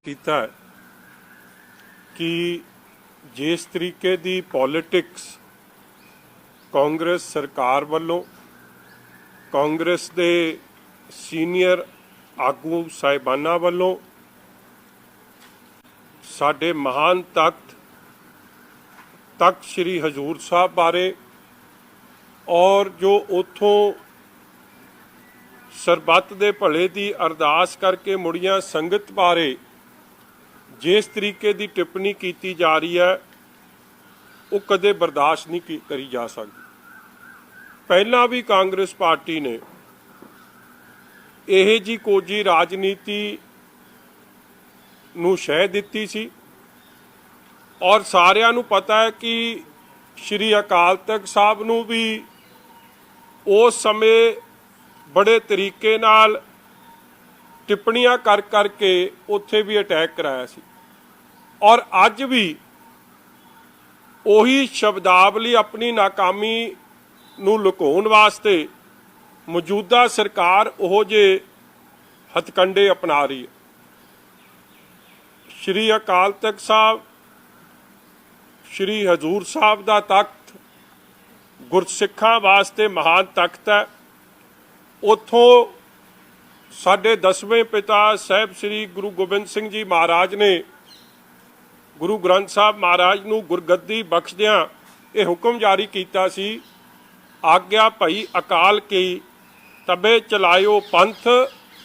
ਕੀਤਾ ਹੈ कि जिस तरीके की पॉलिटिक्स कांग्रेस सरकार वालों कांग्रेस के सीनियर आगू साहिबाना वालों साडे महान तख्त श्री हजूर साहब बारे और जो उतों सरबत दे भले की अरदास करके मुड़िया संगत बारे जिस तरीके की टिप्पणी की जा रही है वो कदे बर्दाश्त नहीं करी जा सकती। पहला भी कांग्रेस पार्टी ने यह जी कोजी राजनीति नूं शह दिती सी और सारिਆਂ ਨੂੰ पता है कि श्री अकाल तख्त साहब नूं भी उस समय बड़े तरीके नाल टिप्पणियां कर करके उत्थे भी अटैक कराया सी और अज भी उही शब्दावली अपनी नाकामी नूं लुकाउण वास्ते मौजूदा सरकार ओहो जे हथकंडे अपना रही है। श्री अकाल तख्त साहब श्री हजूर साहब दा तख्त गुरसिखां वास्ते महान तख्त है। उत्थों साडे 10वें पिता साहब श्री गुरु गोबिंद सिंह जी महाराज ने गुरु ग्रंथ साहब महाराज नूं गुरगद्दी बख्शदियां ये हुक्म जारी कीता सी, आग्या भई अकाल की तबे चलायो पंथ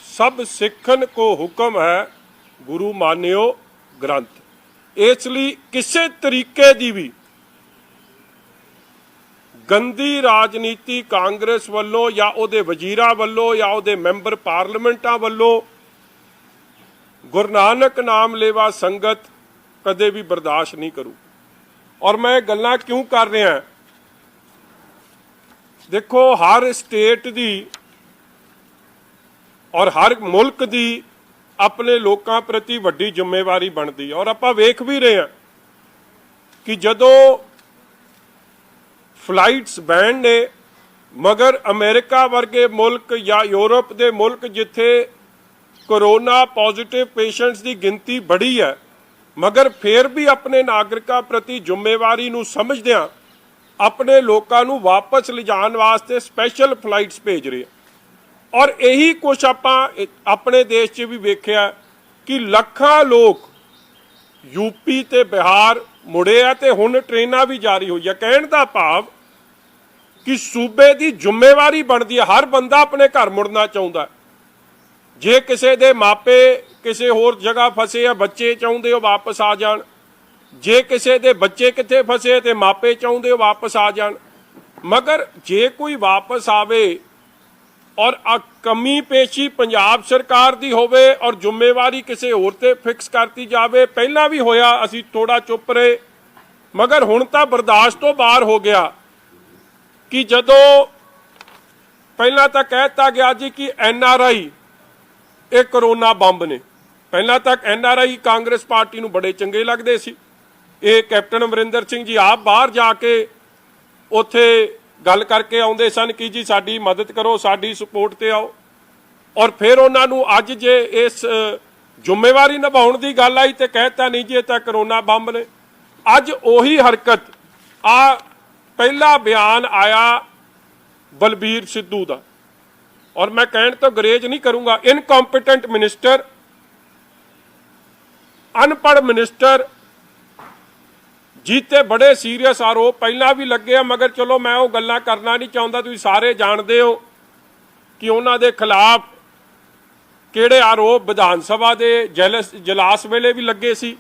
सब सिखन को हुक्म है गुरु मानियो ग्रंथ। इसलिए किसी तरीके की भी गंदी राजनीति कांग्रेस वालों या उहदे वजीरां वालों या उहदे मैंबर पार्लीमेंटां वालों गुरु नानक नाम लेवा संगत कदे भी बर्दाश्त नहीं करू। और मैं गल्लां क्यों कर रहा, देखो हर स्टेट दी और हर मुल्क दी अपने लोकां प्रति वड्डी जिम्मेवारी बनदी और आपां वेख भी रहे हैं कि जदों फ्लाइट्स बैन ने मगर अमेरिका वर्गे मुल्क या यूरोप के मुल्क जिथे कोरोना पॉजिटिव पेशेंट्स की गिनती बढ़ी है मगर फिर भी अपने नागरिकों प्रति जिम्मेवारी नूं समझदियां अपने लोगों नूं वापस लिजाण वास्ते स्पैशल फ्लाइट्स भेज रहे हैं। और यही कुछ आपां अपने देश च भी वेखिया कि लखां लोग यूपी ते बिहार मुड़े आ ते हुण ट्रेनां भी जारी हुई है। कहण दा भाव कि सूबे की जिम्मेवारी बनती है, हर बंदा अपने घर मुड़ना चाहता है। जे किसी दे मापे किसी होर जगह फसे आ बच्चे चाहते हो वापस आ जान, जे किसी दे बच्चे कित्थे फसे तो मापे चाहते हो वापस आ जान। मगर जे कोई वापस आवे और कमी पेशी पंजाब सरकार दी होवे और जिम्मेवारी किसी होर ते फिक्स करती जावे, पहला भी होया असी थोड़ा चुप रहे मगर हुण तां बर्दाश्त तो बाहर हो गया कि जदों पहला तो कहता गया जी कि NRI ये करोना बंब ने। पहला तक NRI कांग्रेस पार्टी नूं बड़े चंगे लगते सी। ये कैप्टन अमरिंदर सिंह जी आप बाहर जाके उत्थे गल करके आउंदे सन कि जी साडी मदद करो साडी सपोर्ट ते आओ और फिर उन्हां नूं अज जे इस जिम्मेवारी निभाउण दी गल आई तो कहता नहीं जी ये तां करोना बंब ने। अज उही हरकत आ पहला बयान आया बलबीर सिद्धू का और मैं कहने तो गरेज नहीं करूंगा, इनकॉम्पिटेंट मिनिस्टर अनपढ़ मिनिस्टर जीते बड़े सीरियस आरोप पहला भी लगे मगर चलो मैं वो गल्लां करना नहीं चाहता। तुसीं सारे जानते हो कि उन्हां दे खिलाफ किहड़े आरोप विधान सभा के जलास वेले भी लगे सी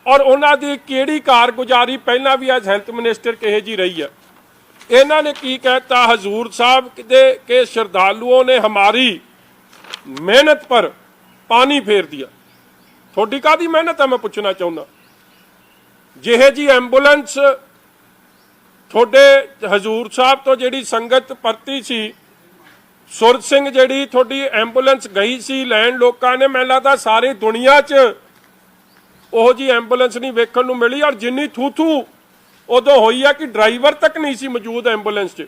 और उन्हां दी किहड़ी कारगुजारी पहला भी आज हैल्थ मिनिस्टर किहे जी रही है। इन्हां ने की कहता हजूर साहब के श्रद्धालुओं ने हमारी मेहनत पर पानी फेर दिया। थोड़ी कादी मेहनत है मैं पूछना चाहूँगा। जिहे जी एंबूलेंस थोड़े हजूर साहब तो जिहड़ी संगत परती सी सुर सिंह जिहड़ी थोड़ी एंबूलेंस गई सी लैन लोकां ने मैनूं लगदा सारी दुनिया च ओह जी एंबूलेंस नहीं वेखण नूं मिली और जिन्नी थू थू उदों होई है कि ड्राइवर तक नहीं सी मौजूद एंबूलेंस च।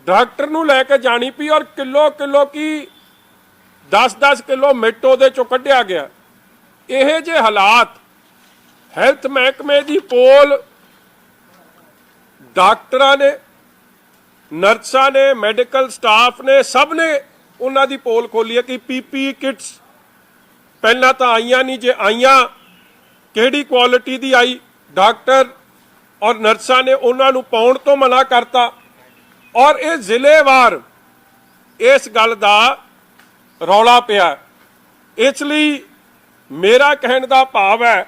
डॉक्टर नूं लैके जानी पई और किलो किलो की 10-10 किलो मिट ਉਹਦੇ ਚੋਂ ਕੱਢਿਆ ਗਿਆ ਇਹ ਜੇ ਹਾਲਾਤ ਹੈਲਥ ਮਹਿਕਮੇ ਦੀ ਪੋਲ ਡਾਕਟਰਾਂ ਨੇ, ਨਰਸਾਂ ਨੇ, ਮੈਡੀਕਲ ਸਟਾਫ ਨੇ, ਸਭ ਨੇ ਉਹਨਾਂ ਦੀ ਪੋਲ ਖੋਲੀ ਹੈ ਕਿ ਪੀਪੀ ਕਿਟਸ ਪਹਿਲਾਂ ਤਾਂ ਆਈਆਂ ਨਹੀਂ, ਜੇ ਆਈਆਂ ਕਿਹੜੀ ਕੁਆਲਿਟੀ ਦੀ ਆਈ। ਡਾਕਟਰ ਔਰ ਨਰਸਾਂ ਨੇ ਉਹਨਾਂ ਨੂੰ ਪਾਉਣ ਤੋਂ ਮਨਾ ਕਰਤਾ ਔਰ ਇਹ ਜ਼ਿਲ੍ਹੇਵਾਰ ਇਸ ਗੱਲ ਦਾ ਰੌਲਾ ਪਿਆ। ਇਸ ਲਈ ਮੇਰਾ ਕਹਿਣ ਦਾ ਭਾਵ ਹੈ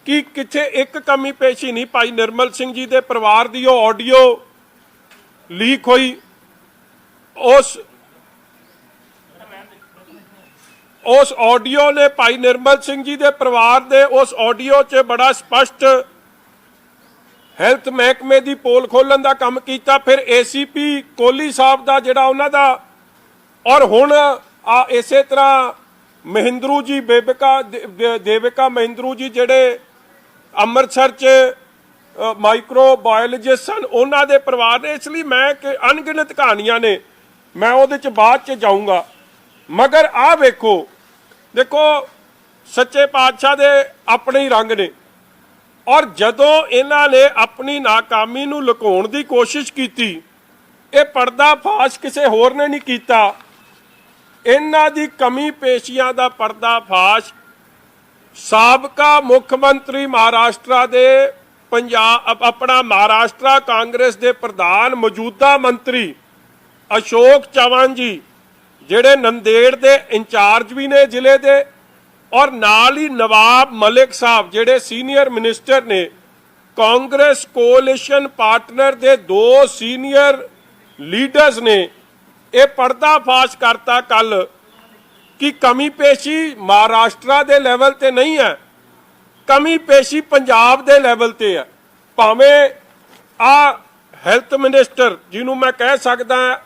ਕਿ ਕਿਤੇ ਇੱਕ ਕਮੀ ਪੇਸ਼ੀ ਨਹੀਂ। ਭਾਈ ਨਿਰਮਲ ਸਿੰਘ ਜੀ ਦੇ ਪਰਿਵਾਰ ਦੀ ਉਹ ਆਡੀਓ ਲੀਕ ਹੋਈ, ਉਸ ਆਡੀਓ ਨੇ ਭਾਈ ਨਿਰਮਲ ਸਿੰਘ ਜੀ ਦੇ ਪਰਿਵਾਰ ਦੇ ਉਸ ਆਡੀਓ 'ਚ ਬੜਾ ਸਪਸ਼ਟ ਹੈਲਥ ਮਹਿਕਮੇ ਦੀ ਪੋਲ ਖੋਲਣ ਦਾ ਕੰਮ ਕੀਤਾ। ਫਿਰ ਏਸੀਪੀ ਕੋਹਲੀ ਸਾਹਿਬ ਦਾ ਜਿਹੜਾ ਉਹਨਾਂ ਦਾ, ਔਰ ਹੁਣ ਇਸੇ ਤਰ੍ਹਾਂ ਮਹਿੰਦਰੂ ਜੀ ਦੇਵਿਕਾ ਮਹਿੰਦਰੂ ਜੀ ਜਿਹੜੇ ਅੰਮ੍ਰਿਤਸਰ 'ਚ ਮਾਈਕਰੋ ਬਾਇਓਲੋਜਿਸਟ ਸਨ, ਉਹਨਾਂ ਦੇ ਪਰਿਵਾਰ ਨੇ। ਇਸ ਲਈ ਮੈਂ ਕਿ ਅਣਗਿਣਤ ਕਹਾਣੀਆਂ ਨੇ, ਮੈਂ ਉਹਦੇ 'ਚ ਬਾਅਦ 'ਚ ਜਾਊਂਗਾ। ਮਗਰ ਆਹ ਦੇਖੋ ਸੱਚੇ ਪਾਤਸ਼ਾਹ ਦੇ ਆਪਣੇ ਹੀ ਰੰਗ ਨੇ, ਔਰ ਜਦੋਂ ਇਹਨਾਂ ਨੇ ਆਪਣੀ ਨਾਕਾਮੀ ਨੂੰ ਲੁਕਾਉਣ ਦੀ ਕੋਸ਼ਿਸ਼ ਕੀਤੀ, ਇਹ ਪਰਦਾ ਫਾਸ਼ ਕਿਸੇ ਹੋਰ ਨੇ ਨਹੀਂ ਕੀਤਾ। ਇਹਨਾਂ ਦੀ ਕਮੀ ਪੇਸ਼ੀਆਂ ਦਾ ਪਰਦਾ ਫਾਸ਼ ਸਾਬਕਾ ਮੁੱਖ ਮੰਤਰੀ ਮਹਾਰਾਸ਼ਟਰ ਦੇ ਆਪਣਾ ਮਹਾਰਾਸ਼ਟਰ ਕਾਂਗਰਸ ਦੇ ਪ੍ਰਧਾਨ ਮੌਜੂਦਾ ਮੰਤਰੀ ਅਸ਼ੋਕ ਚਵਾਨ ਜੀ, ਜਿਹੜੇ ਨੰਦੇੜ ਦੇ ਇੰਚਾਰਜ ਵੀ ਨੇ ਜ਼ਿਲ੍ਹੇ ਦੇ, ਔਰ ਨਾਲ ਹੀ ਨਵਾਬ ਮਲਿਕ ਸਾਹਿਬ ਜਿਹੜੇ ਸੀਨੀਅਰ ਮਿਨਿਸਟਰ ਨੇ, ਕਾਂਗਰਸ ਕੋalition ਪਾਰਟਨਰ ਦੇ 2 ਸੀਨੀਅਰ ਲੀਡਰਸ ਨੇ ਇਹ ਪਰਦਾ ਫਾਸ਼ ਕਰਤਾ ਕੱਲ ਕਿ ਕਮੀ ਪੇਸ਼ੀ ਮਹਾਰਾਸ਼ਟਰ ਦੇ ਲੈਵਲ ਤੇ ਨਹੀਂ ਹੈ, ਕਮੀ ਪੇਸ਼ੀ ਪੰਜਾਬ ਦੇ ਲੈਵਲ ਤੇ ਹੈ। ਭਾਵੇਂ ਆ ਹੈਲਥ ਮਿਨਿਸਟਰ ਜਿਹਨੂੰ ਮੈਂ ਕਹਿ ਸਕਦਾ,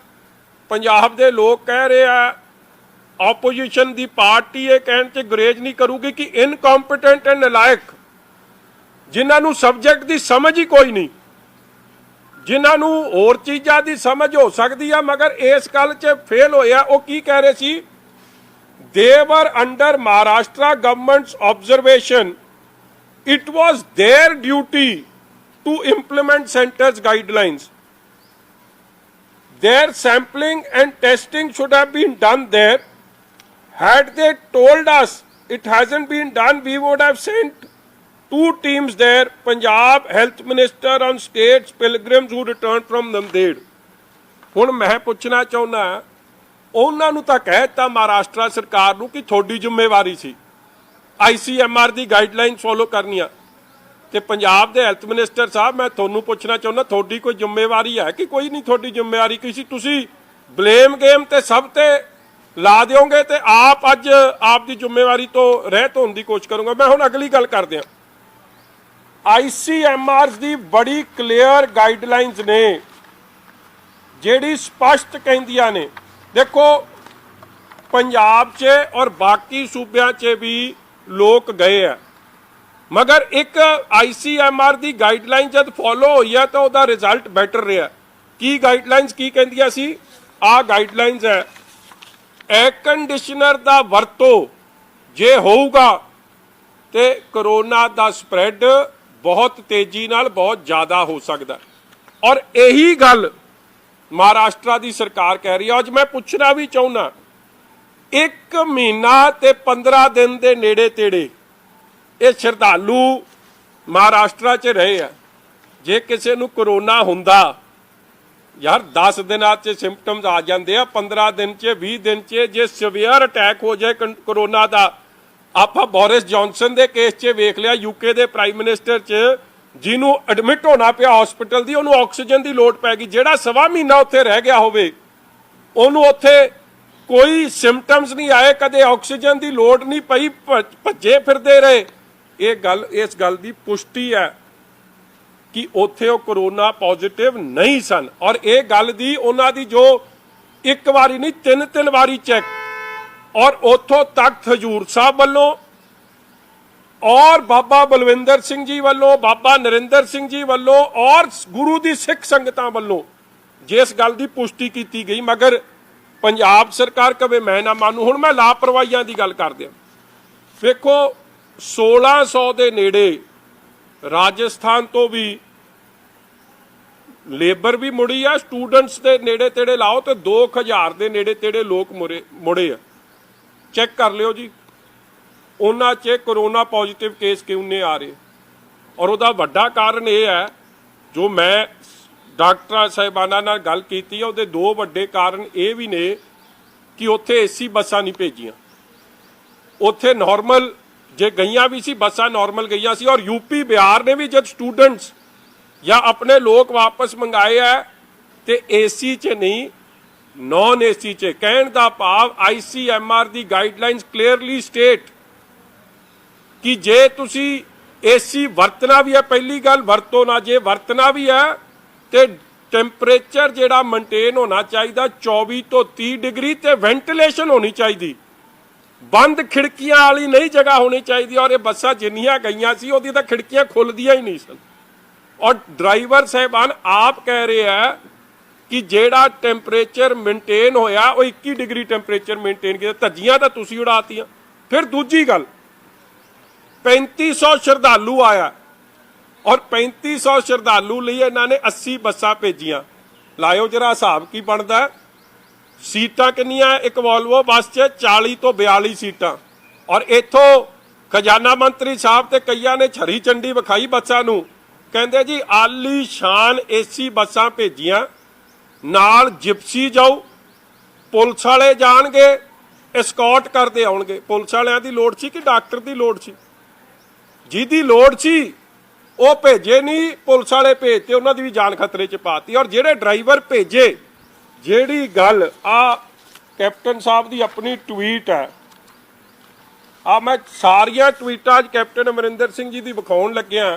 ਪੰਜਾਬ ਦੇ ਲੋਕ ਕਹਿ ਰਹੇ ਆ, ਆਪੋਜੀਸ਼ਨ ਦੀ ਪਾਰਟੀ ਇਹ ਕਹਿਣ 'ਚ ਗੁਰੇਜ਼ ਨਹੀਂ ਕਰੂਗੀ ਕਿ ਇਨਕੰਪੀਟੈਂਟ ਐਂਡ ਨਲਾਇਕ, ਜਿਨ੍ਹਾਂ ਨੂੰ ਸਬਜੈਕਟ ਦੀ ਸਮਝ ਹੀ ਕੋਈ ਨਹੀਂ, ਜਿਨ੍ਹਾਂ ਨੂੰ ਹੋਰ ਚੀਜ਼ਾਂ ਦੀ ਸਮਝ ਹੋ ਸਕਦੀ ਆ ਮਗਰ ਇਸ ਗੱਲ 'ਚ ਫੇਲ ਹੋਇਆ। ਉਹ ਕੀ ਕਹਿ ਰਹੇ ਸੀ? they were under Maharashtra government's observation. It was their duty to implement center's guidelines. Their sampling and testing should have been done there. Had they told us it hasn't been done, we would have sent 2 teams there. Punjab health minister on state's pilgrims who returned from Nanded. ਹੁਣ ਮੈਂ ਪੁੱਛਣਾ ਚਾਹੁੰਦਾ, ਉਹਨਾਂ ਨੂੰ ਤਾਂ ਕਹਿ ਦਿੱਤਾ ਮਹਾਰਾਸ਼ਟਰ ਸਰਕਾਰ ਨੂੰ ਕਿ ਤੁਹਾਡੀ ਜ਼ਿੰਮੇਵਾਰੀ ਸੀ ICMR ਦੀ ਗਾਈਡਲਾਈਨ ਫੋਲੋ ਕਰਨੀਆਂ, ਤੇ ਪੰਜਾਬ ਦੇ ਹੈਲਥ ਮਿਨਿਸਟਰ ਸਾਹਿਬ ਮੈਂ ਤੁਹਾਨੂੰ ਪੁੱਛਣਾ ਚਾਹੁੰਦਾ, ਤੁਹਾਡੀ ਕੋਈ ਜ਼ਿੰਮੇਵਾਰੀ ਹੈ ਕਿ ਕੋਈ ਨਹੀਂ? ਤੁਹਾਡੀ ਜ਼ਿੰਮੇਵਾਰੀ ਕੀ ਸੀ? ਤੁਸੀਂ ਬਲੇਮ ਗੇਮ ਤੇ ਸਭ ਤੇ ਲਾ ਦਿਓਗੇ ਤੇ ਆਪ ਅੱਜ ਆਪ ਦੀ ਜ਼ਿੰਮੇਵਾਰੀ ਤੋਂ ਰਹਿਤ ਹੋਣ ਦੀ ਕੋਸ਼ਿਸ਼ ਕਰੂੰਗਾ। ਮੈਂ ਹੁਣ ਅਗਲੀ ਗੱਲ ਕਰਦੇ ਹਾਂ। ICMR ਦੀ ਬੜੀ ਕਲੀਅਰ ਗਾਈਡਲਾਈਨਸ ਨੇ ਜਿਹੜੀ ਸਪਸ਼ਟ ਕਹਿੰਦੀਆਂ ਨੇ। ਦੇਖੋ ਪੰਜਾਬ 'ਚ ਔਰ ਬਾਕੀ ਸੂਬਿਆਂ 'ਚ ਵੀ ਲੋਕ ਗਏ ਆ, ਮਗਰ ਇੱਕ ICMR ਦੀ ਗਾਈਡਲਾਈਨ ਜਦ ਫੋਲੋ ਹੋਈ ਆ ਤਾਂ ਉਹਦਾ ਰਿਜ਼ਲਟ ਬੈਟਰ ਰਿਹਾ। ਕੀ ਗਾਈਡਲਾਈਨਸ ਕੀ ਕਹਿੰਦੀਆਂ ਸੀ? ਆਹ ਗਾਈਡਲਾਈਨਸ ਹੈ, 에ਅਰ ਕੰਡੀਸ਼ਨਰ ਦਾ ਵਰਤੋ ਜੇ ਹੋਊਗਾ ਤੇ ਕਰੋਨਾ ਦਾ ਸਪਰੈਡ ਬਹੁਤ ਤੇਜ਼ੀ ਨਾਲ ਬਹੁਤ ਜ਼ਿਆਦਾ ਹੋ ਸਕਦਾ, ਔਰ ਇਹੀ ਗੱਲ ਮਹਾਰਾਸ਼ਟਰ ਦੀ ਸਰਕਾਰ ਕਹਿ ਰਹੀ ਹੈ। ਅੱਜ ਮੈਂ ਪੁੱਛਣਾ ਵੀ ਚਾਹੁੰਦਾ, 1 ਮਹੀਨਾ ਤੇ 15 ਦਿਨ ਦੇ ਨੇੜੇ ਤੇੜੇ ਇਹ ਸ਼ਰਧਾਲੂ ਮਹਾਰਾਸ਼ਟਰ 'ਚ ਰਹੇ ਆ। ਜੇ ਕਿਸੇ ਨੂੰ ਕਰੋਨਾ ਹੁੰਦਾ ਯਾਰ 10 ਦਿਨਾਂ 'ਚ ਸਿੰਪਟਮਸ ਆ ਜਾਂਦੇ ਆ, 15 ਦਿਨ 'ਚ 20 ਦਿਨ 'ਚ ਜੇ ਸੀਵੀਅਰ ਅਟੈਕ ਹੋ ਜਾਏ ਕਰੋਨਾ ਦਾ। ਆਪਾਂ ਬੋਰਿਸ ਜੌਨਸਨ ਦੇ ਕੇਸ 'ਚ ਵੇਖ ਲਿਆ, UK ਦੇ ਪ੍ਰਾਈਮ ਮਿਨਿਸਟਰ 'ਚ ਜਿਹਨੂੰ ਐਡਮਿਟ ਹੋਣਾ ਪਿਆ ਹਸਪੀਟਲ ਦੀ, ਉਹਨੂੰ ਆਕਸੀਜਨ ਦੀ ਲੋੜ ਪੈ ਗਈ। ਜਿਹੜਾ 1.25 ਮਹੀਨਾ ਉੱਥੇ ਰਹਿ ਗਿਆ ਹੋਵੇ ਉਹਨੂੰ ਉੱਥੇ ਕੋਈ ਸਿੰਪਟਮਸ ਨਹੀਂ ਆਏ, ਕਦੇ ਆਕਸੀਜਨ ਦੀ ਲੋੜ ਨਹੀਂ ਪਈ, ਭੱਜੇ ਫਿਰਦੇ ਰਹੇ। ਇਸ ਗੱਲ ਦੀ ਪੁਸ਼ਟੀ ਹੈ ਕਿ ਉੱਥੇ ਉਹ ਕਰੋਨਾ ਪੋਜ਼ਿਟਿਵ ਨਹੀਂ ਸਨ, ਔਰ ਇਹ ਗੱਲ ਦੀ ਉਹਨਾਂ ਦੀ ਜੋ ਇੱਕ ਵਾਰੀ ਨਹੀਂ 3 ਵਾਰੀ ਚੈੱਕ, ਔਰ ਉੱਥੋਂ ਤਖਤ ਹਜ਼ੂਰ ਸਾਹਿਬ ਵੱਲੋਂ ਔਰ ਬਾਬਾ ਬਲਵਿੰਦਰ ਸਿੰਘ ਜੀ ਵੱਲੋਂ, ਬਾਬਾ ਨਰਿੰਦਰ ਸਿੰਘ ਜੀ ਵੱਲੋਂ ਔਰ ਗੁਰੂ ਦੀ ਸਿੱਖ ਸੰਗਤਾਂ ਵੱਲੋਂ ਜਿਸ ਗੱਲ ਦੀ ਪੁਸ਼ਟੀ ਕੀਤੀ ਗਈ, ਮਗਰ ਪੰਜਾਬ ਸਰਕਾਰ ਕਵੇ ਮੈਂ ਨਾ ਮੰਨੂ। ਹੁਣ ਮੈਂ ਲਾਪਰਵਾਹੀਆਂ ਦੀ ਗੱਲ ਕਰਦੇ ਹਾਂ। ਵੇਖੋ 1600 ਦੇ ਨੇੜੇ ਰਾਜਸਥਾਨ ਤੋਂ ਵੀ ਲੇਬਰ ਵੀ ਮੁੜੀ ਆ, ਸਟੂਡੈਂਟਸ ਦੇ ਨੇੜੇ ਤੇੜੇ ਲਾਓ ਤੇ 2000 ਦੇ ਨੇੜੇ ਤੇੜੇ ਲੋਕ ਮੁੜੇ ਆ। ਚੈੱਕ ਕਰ ਲਿਓ ਜੀ, ਉਹਨਾਂ 'ਚ ਕੋਰੋਨਾ ਪੋਜ਼ਿਟਿਵ ਕੇਸ ਕਿਉਂ ਨਹੀਂ ਆ ਰਹੇ। ਔਰ ਉਹਦਾ ਵੱਡਾ ਕਾਰਨ ਇਹ ਹੈ, ਜੋ ਮੈਂ ਡਾਕਟਰਾਂ ਸਾਹਿਬਾਨਾਂ ਨਾਲ ਗੱਲ ਕੀਤੀ ਹੈ, ਉਹਦੇ ਦੋ ਵੱਡੇ ਕਾਰਨ ਇਹ ਵੀ ਨੇ ਕਿ ਉੱਥੇ ਏਸੀ ਬੱਸਾਂ ਨਹੀਂ ਭੇਜੀਆਂ। ਉੱਥੇ ਨਾਰਮਲ ਜੇ ਗਈਆਂ ਵੀ ਸੀ ਬੱਸਾਂ ਨਾਰਮਲ ਗਈਆਂ ਸੀ। ਔਰ यूपी बिहार ने भी जब स्टूडेंट्स या अपने लोग वापस मंगाए है तो एसी च नहीं नॉन एसी च। कहने का भाव ICMR की गाइडलाइंस क्लीयरली स्टेट कि जे तुसी एसी वरतना भी है, पहली गल वरतो ना, जे वरतना भी है तो टैंपरेचर जिहड़ा मेनटेन होना चाहिए 24 तो 30 डिग्री ते वेंटिलेशन होनी चाहिए, बंद खिड़कियां वाली नहीं जगह होनी चाहिए। और ये बसां जिन्नियां गईयां सी ओहदी तां खिड़कियां खुलदियां ही नहीं सन। और ड्राइवर साहबान आप कह रहे हैं कि जेड़ा टैंपरेचर मेनटेन होया वो 21 डिग्री टैंपरेचर मेनटेन किया, धज्जियां तां तुसीं उड़ातियां। फिर दूजी गल 3500 श्रद्धालु आया और 3500 श्रद्धालु लिए इन्होंने 80 बसां भेजियां। लायो जरा हिसाब की बनता है। सीटां कितनियां? एक वॉल्वो बस च 40 तो 42 सीटां। और इथों खजाना मंत्री साहब ते कईयां ने छरी चंडी विखाई बसां नूं, कहंदे जी आली शान एसी बसां भेजियां, नाल जिप्सी जाऊ, पुलिस वाले जाणगे, एस्कॉर्ट करदे आउणगे। पुलिस वालियां दी लोड़ सी कि डॉक्टर दी लोड़ सी? जिहदी लोड़ सी ਉਹ भेजे नहीं, पुलिस वाले भेजते, उन्होंने भी जान खतरे च पाती। और ਜਿਹੜੇ ड्राइवर भेजे, ਜਿਹੜੀ गल आ कैप्टन साहब की अपनी ट्वीट है, आ मैं सारिया ट्वीटां कैप्टन अमरिंदर सिंह जी की विखाउण लग्या।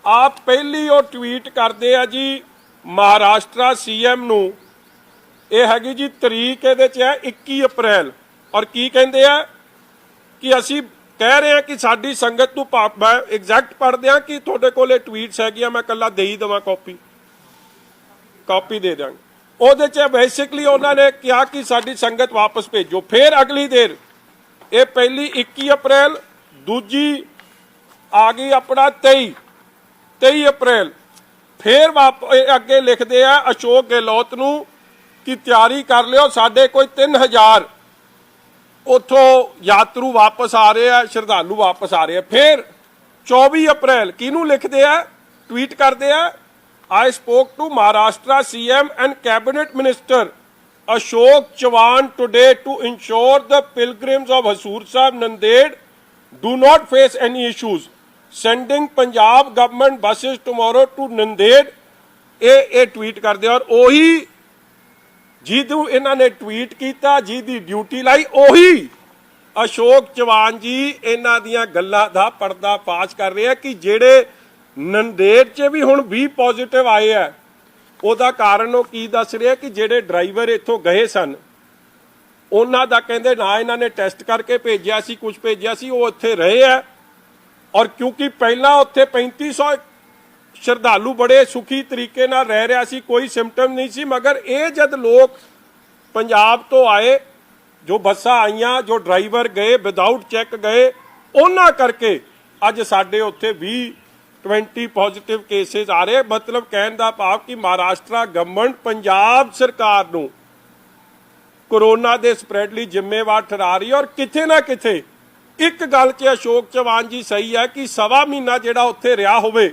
आप पहली वो ट्वीट करते हैं जी महाराष्ट्र CM नूं, ये हैगी जी तरीक ये है 21 अप्रैल। और की कहते हैं कि असी कह रहे हैं कि साडी संगत नूं, मैं एग्जैक्ट पढ़ दियां कि तुहाडे कोल ट्वीट्स हैगियां, मैं कल्ला दे ही देवां, कॉपी दे देंगे। ਉਹਦੇ 'ਚ बेसिकली उन्होंने कहा कि साडी संगत वापस भेजो। फिर अगली देर ये पहली 21 अप्रैल, दूजी आ गई अपना 23 अप्रैल। फिर अगे लिखते हैं अशोक गहलोत नूं कि तैयारी कर लियो, साडे कोई 3000 उथों यात्रु वापस आ रहे हैं, श्रद्धालु वापस आ रहे हैं। फिर 24 अप्रैल किनू लिखते हैं, ट्वीट करते हैं, I spoke to Maharashtra CM and Cabinet Minister Ashok Chavan today to ensure the pilgrims of Hazur Sahib Nanded do not face any issues. Sending Punjab government buses tomorrow to Nanded। ये tweet कर दिया। और ओही जिदू इन्होंने tweet किया, जिदी duty लाई, ओही अशोक चौहान जी इन्हां दियां गल्लां दा पर्दा फाश कर रहे हैं कि जेड़े नंदेड़ च भी हुण 20 पॉजिटिव आए है। ਉਹਦਾ ਕਾਰਨ ਉਹ ਕੀ ਦੱਸ ਰਿਹਾ ਕਿ ਜਿਹੜੇ ਡਰਾਈਵਰ ਇੱਥੋਂ ਗਏ ਸਨ ਉਹਨਾਂ ਦਾ ਕਹਿੰਦੇ ਨਾ ਇਹਨਾਂ ਨੇ ਟੈਸਟ ਕਰਕੇ ਭੇਜਿਆ ਸੀ, ਕੁਝ ਭੇਜਿਆ ਸੀ, ਉਹ ਇੱਥੇ ਰਹੇ ਆ। ਔਰ ਕਿਉਂਕਿ ਪਹਿਲਾਂ ਉੱਥੇ 3500 ਸ਼ਰਧਾਲੂ ਬੜੇ ਸੁਖੀ ਤਰੀਕੇ ਨਾਲ ਰਹਿ ਰਿਹਾ ਸੀ, ਕੋਈ ਸਿੰਪਟਮ ਨਹੀਂ ਸੀ। ਮਗਰ ਇਹ ਜਦ ਲੋਕ ਪੰਜਾਬ ਤੋਂ ਆਏ, ਜੋ ਬੱਸਾਂ ਆਈਆਂ, ਜੋ ਡਰਾਈਵਰ ਗਏ ਵਿਦਆਊਟ ਚੈੱਕ ਗਏ, ਉਹਨਾਂ ਕਰਕੇ ਅੱਜ ਸਾਡੇ ਉੱਥੇ 20 पॉजिटिव केसेस आ रहे। मतलब कहने का भाव कि महाराष्ट्र गवर्नमेंट पंजाब सरकार नूं कोरोना के स्प्रैड लई जिम्मेवार ठहरा रही है। और किथे ना किथे एक गल च अशोक चौहान जी सही है कि 1.25 महीना जिहड़ा उत्थे रहा होवे,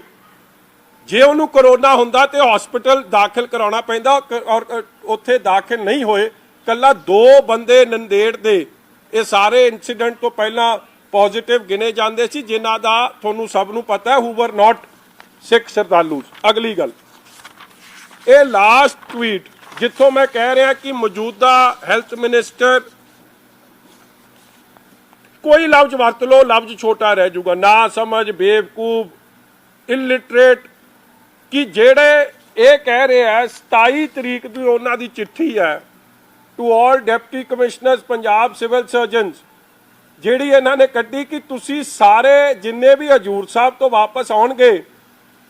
जे उहनूं कोरोना हुंदा ते हॉस्पिटल दाखिल कराउणा पैंदा। और उत्थे दाखिल नहीं होए, कल्ला 2 बंदे नंदेड़ दे ये सारे इंसीडेंट तो पहला पॉजिटिव गिने जाते सी, जिन्हां दा तुहानूं सब नूं पता है हू वर नॉट सिख श्रद्धालु। अगली गल ये लास्ट ट्वीट जिथों मैं कह रहा कि मौजूदा हैल्थ मिनिस्टर कोई लफ्ज वरत लो, लफ्ज छोटा रह जाऊगा, ना समझ, बेवकूफ, इलिटरेट, कि जेड़े ये कह रहे हैं 27 तरीक की उन्हां दी चिट्ठी है to all deputy commissioners Punjab civil surgeons, ਜਿਹੜੀ ਇਹਨਾਂ ਨੇ ਕੱਢੀ ਕਿ ਤੁਸੀਂ ਸਾਰੇ ਜਿੰਨੇ ਵੀ ਹਜੂਰ ਸਾਹਿਬ ਤੋਂ ਵਾਪਸ ਆਉਣਗੇ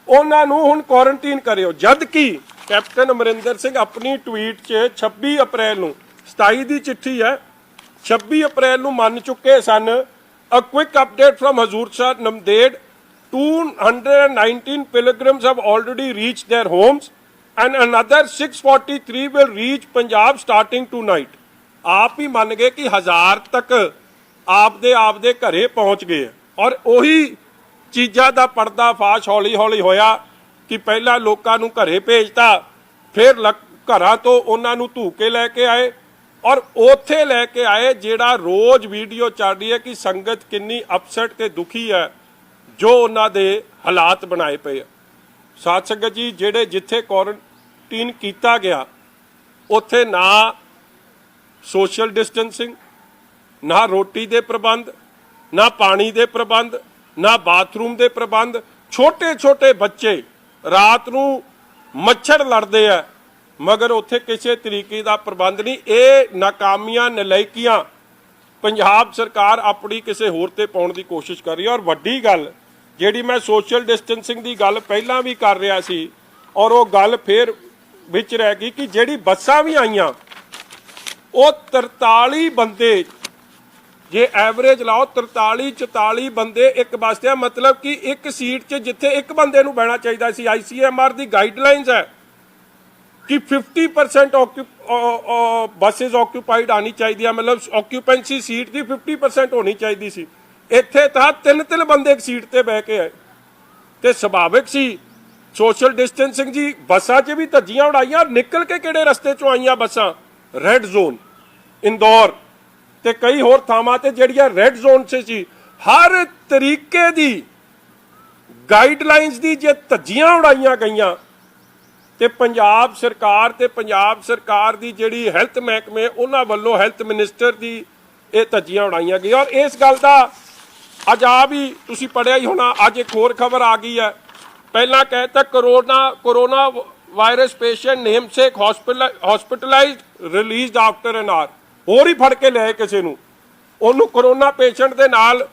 ਉਹਨਾਂ ਨੂੰ ਹੁਣ ਕੁਆਰੰਟਾਈਨ ਕਰਿਓ। ਜਦ ਕਿ ਕੈਪਟਨ ਅਮਰਿੰਦਰ ਸਿੰਘ ਆਪਣੀ ਟਵੀਟ 'ਚ 26 ਅਪ੍ਰੈਲ ਨੂੰ, 27 ਦੀ ਚਿੱਠੀ ਹੈ, 26 ਅਪ੍ਰੈਲ ਨੂੰ ਮੰਨ ਚੁੱਕੇ ਸਨ A quick update from Hazur Shah Namded. 219 pilgrims have already reached their homes and another 643 will reach Punjab starting tonight. आप ही मान गए कि 1000 तक आपदे घरे पहुंच गए और ਉਹੀ ਚੀਜ਼ਾਂ ਦਾ ਪਰਦਾ ਫਾਸ਼ ਹੌਲੀ ਹੌਲੀ ਹੋਇਆ ਕਿ ਪਹਿਲਾਂ ਲੋਕਾਂ ਨੂੰ ਘਰੇ ਭੇਜਤਾ ਫਿਰ ਘਰਾਂ ਤੋਂ ਉਹਨਾਂ ਨੂੰ ਧੂ ਕੇ ਲੈ ਕੇ ਆਏ ਔਰ ਉੱਥੇ ਲੈ ਕੇ ਆਏ ਜਿਹੜਾ ਰੋਜ਼ ਵੀਡੀਓ ਚੱਲ ਰਹੀ ਹੈ ਕਿ ਸੰਗਤ ਕਿੰਨੀ ਅਪਸੈਟ ਤੇ ਦੁਖੀ ਹੈ ਜੋ ਉਹਨਾਂ ਦੇ ਹਾਲਾਤ ਬਣਾਏ ਪਏ ਆ। ਸਾਧ ਸੰਗਤ ਜੀ ਜਿਹੜੇ ਜਿੱਥੇ ਕੁਆਰੰਟਾਈਨ ਕੀਤਾ ਗਿਆ ਉੱਥੇ ਨਾ ਸੋਸ਼ਲ ਡਿਸਟੈਂਸਿੰਗ ਨਾ ਰੋਟੀ ਦੇ ਪ੍ਰਬੰਧ ਨਾ ਪਾਣੀ ਦੇ ਪ੍ਰਬੰਧ ਨਾ ਬਾਥਰੂਮ ਦੇ ਪ੍ਰਬੰਧ ਛੋਟੇ ਛੋਟੇ ਬੱਚੇ ਰਾਤ ਨੂੰ ਮੱਛਰ ਲੜਦੇ ਆ ਮਗਰ ਉੱਥੇ ਕਿਸੇ ਤਰੀਕੇ ਦਾ ਪ੍ਰਬੰਧ ਨਹੀਂ। ਇਹ ਨਾਕਾਮੀਆਂ ਨਲਾਇਕੀਆਂ ਪੰਜਾਬ ਸਰਕਾਰ ਆਪਣੀ ਕਿਸੇ ਹੋਰ ਤੇ ਪਾਉਣ ਦੀ ਕੋਸ਼ਿਸ਼ ਕਰ ਰਹੀ ਹੈ। ਔਰ ਵੱਡੀ ਗੱਲ ਜਿਹੜੀ ਮੈਂ ਸੋਸ਼ਲ ਡਿਸਟੈਂਸਿੰਗ ਦੀ ਗੱਲ ਪਹਿਲਾਂ ਵੀ ਕਰ ਰਿਹਾ ਸੀ ਔਰ ਉਹ ਗੱਲ ਫੇਰ ਵਿੱਚ ਰਹਿ ਗਈ ਕਿ ਜਿਹੜੀ ਬੱਸਾਂ ਵੀ ਆਈਆਂ ਉਹ 43 ਬੰਦੇ ਜੇ ਐਵਰੇਜ ਲਾਓ 43 44 ਬੰਦੇ ਇੱਕ ਬੱਸ ਤੇ ਮਤਲਬ ਕਿ ਇੱਕ ਸੀਟ 'ਚ ਜਿੱਥੇ ਇੱਕ ਬੰਦੇ ਨੂੰ ਬਹਿਣਾ ਚਾਹੀਦਾ ਸੀ ICMR ਦੀ ਗਾਈਡਲਾਈਨਸ ਹੈ कि 50% ਬੱਸਿਸ ਆਕੂਪਾਈਡ ਆਣੀ ਚਾਹੀਦੀ ਆ ਮਤਲਬ ਆਕੂਪੈਂਸੀ ਸੀਟ ਦੀ 50% ਹੋਣੀ ਚਾਹੀਦੀ ਸੀ ਇੱਥੇ ਤਾਂ ਤਿੰਨ ਬੰਦੇ ਇੱਕ ਸੀਟ ਤੇ ਬਹਿ ਕੇ ਆਏ ਤੇ ਸੁਭਾਵਿਕ ਸੀ ਸੋਸ਼ਲ ਡਿਸਟੈਂਸਿੰਗ ਜੀ। ਬੱਸਾਂ 'ਚ ਵੀ ਧੱਜੀਆਂ ਉਡਾਈਆਂ ਨਿਕਲ ਕੇ ਕਿਹੜੇ ਰਸਤੇ 'ਚੋਂ ਆਈਆਂ ਬੱਸਾਂ ਰੈੱਡ ਜ਼ੋਨ ਇੰਦੌਰ ਤੇ ਕਈ ਹੋਰ ਥਾਵਾਂ ਤੇ ਜਿਹੜੀਆਂ ਰੈੱਡ ਜ਼ੋਨ 'ਚ ਸੀ ਹਰ ਤਰੀਕੇ ਦੀ ਗਾਈਡਲਾਈਨਸ ਦੀ ਜੇ ਧੱਜੀਆਂ ਉਡਾਈਆਂ ਗਈਆਂ ਤੇ ਪੰਜਾਬ ਸਰਕਾਰ ਦੀ ਜਿਹੜੀ ਹੈਲਥ ਮਹਿਕਮੇ ਉਹਨਾਂ ਵੱਲੋਂ ਹੈਲਥ ਮਿਨਿਸਟਰ ਦੀ ਇਹ ਧੱਜੀਆਂ ਉਡਾਈਆਂ ਗਈਆਂ। ਔਰ ਇਸ ਗੱਲ ਦਾ ਅੱਜ ਆ ਵੀ ਤੁਸੀਂ ਪੜ੍ਹਿਆ ਹੀ ਹੋਣਾ ਅੱਜ ਇੱਕ ਹੋਰ ਖਬਰ ਆ ਗਈ ਹੈ। ਪਹਿਲਾਂ ਕਹਿਤਾ corona virus patient namesake hospitalised released after N R ਹੋਰ ਹੀ ਫੜ ਕੇ ਲਿਆਏ ਕਿਸੇ ਨੂੰ ਉਹਨੂੰ ਕੋਰੋਨਾ ਪੇਸ਼ੈਂਟ ਦੇ ਨਾਲ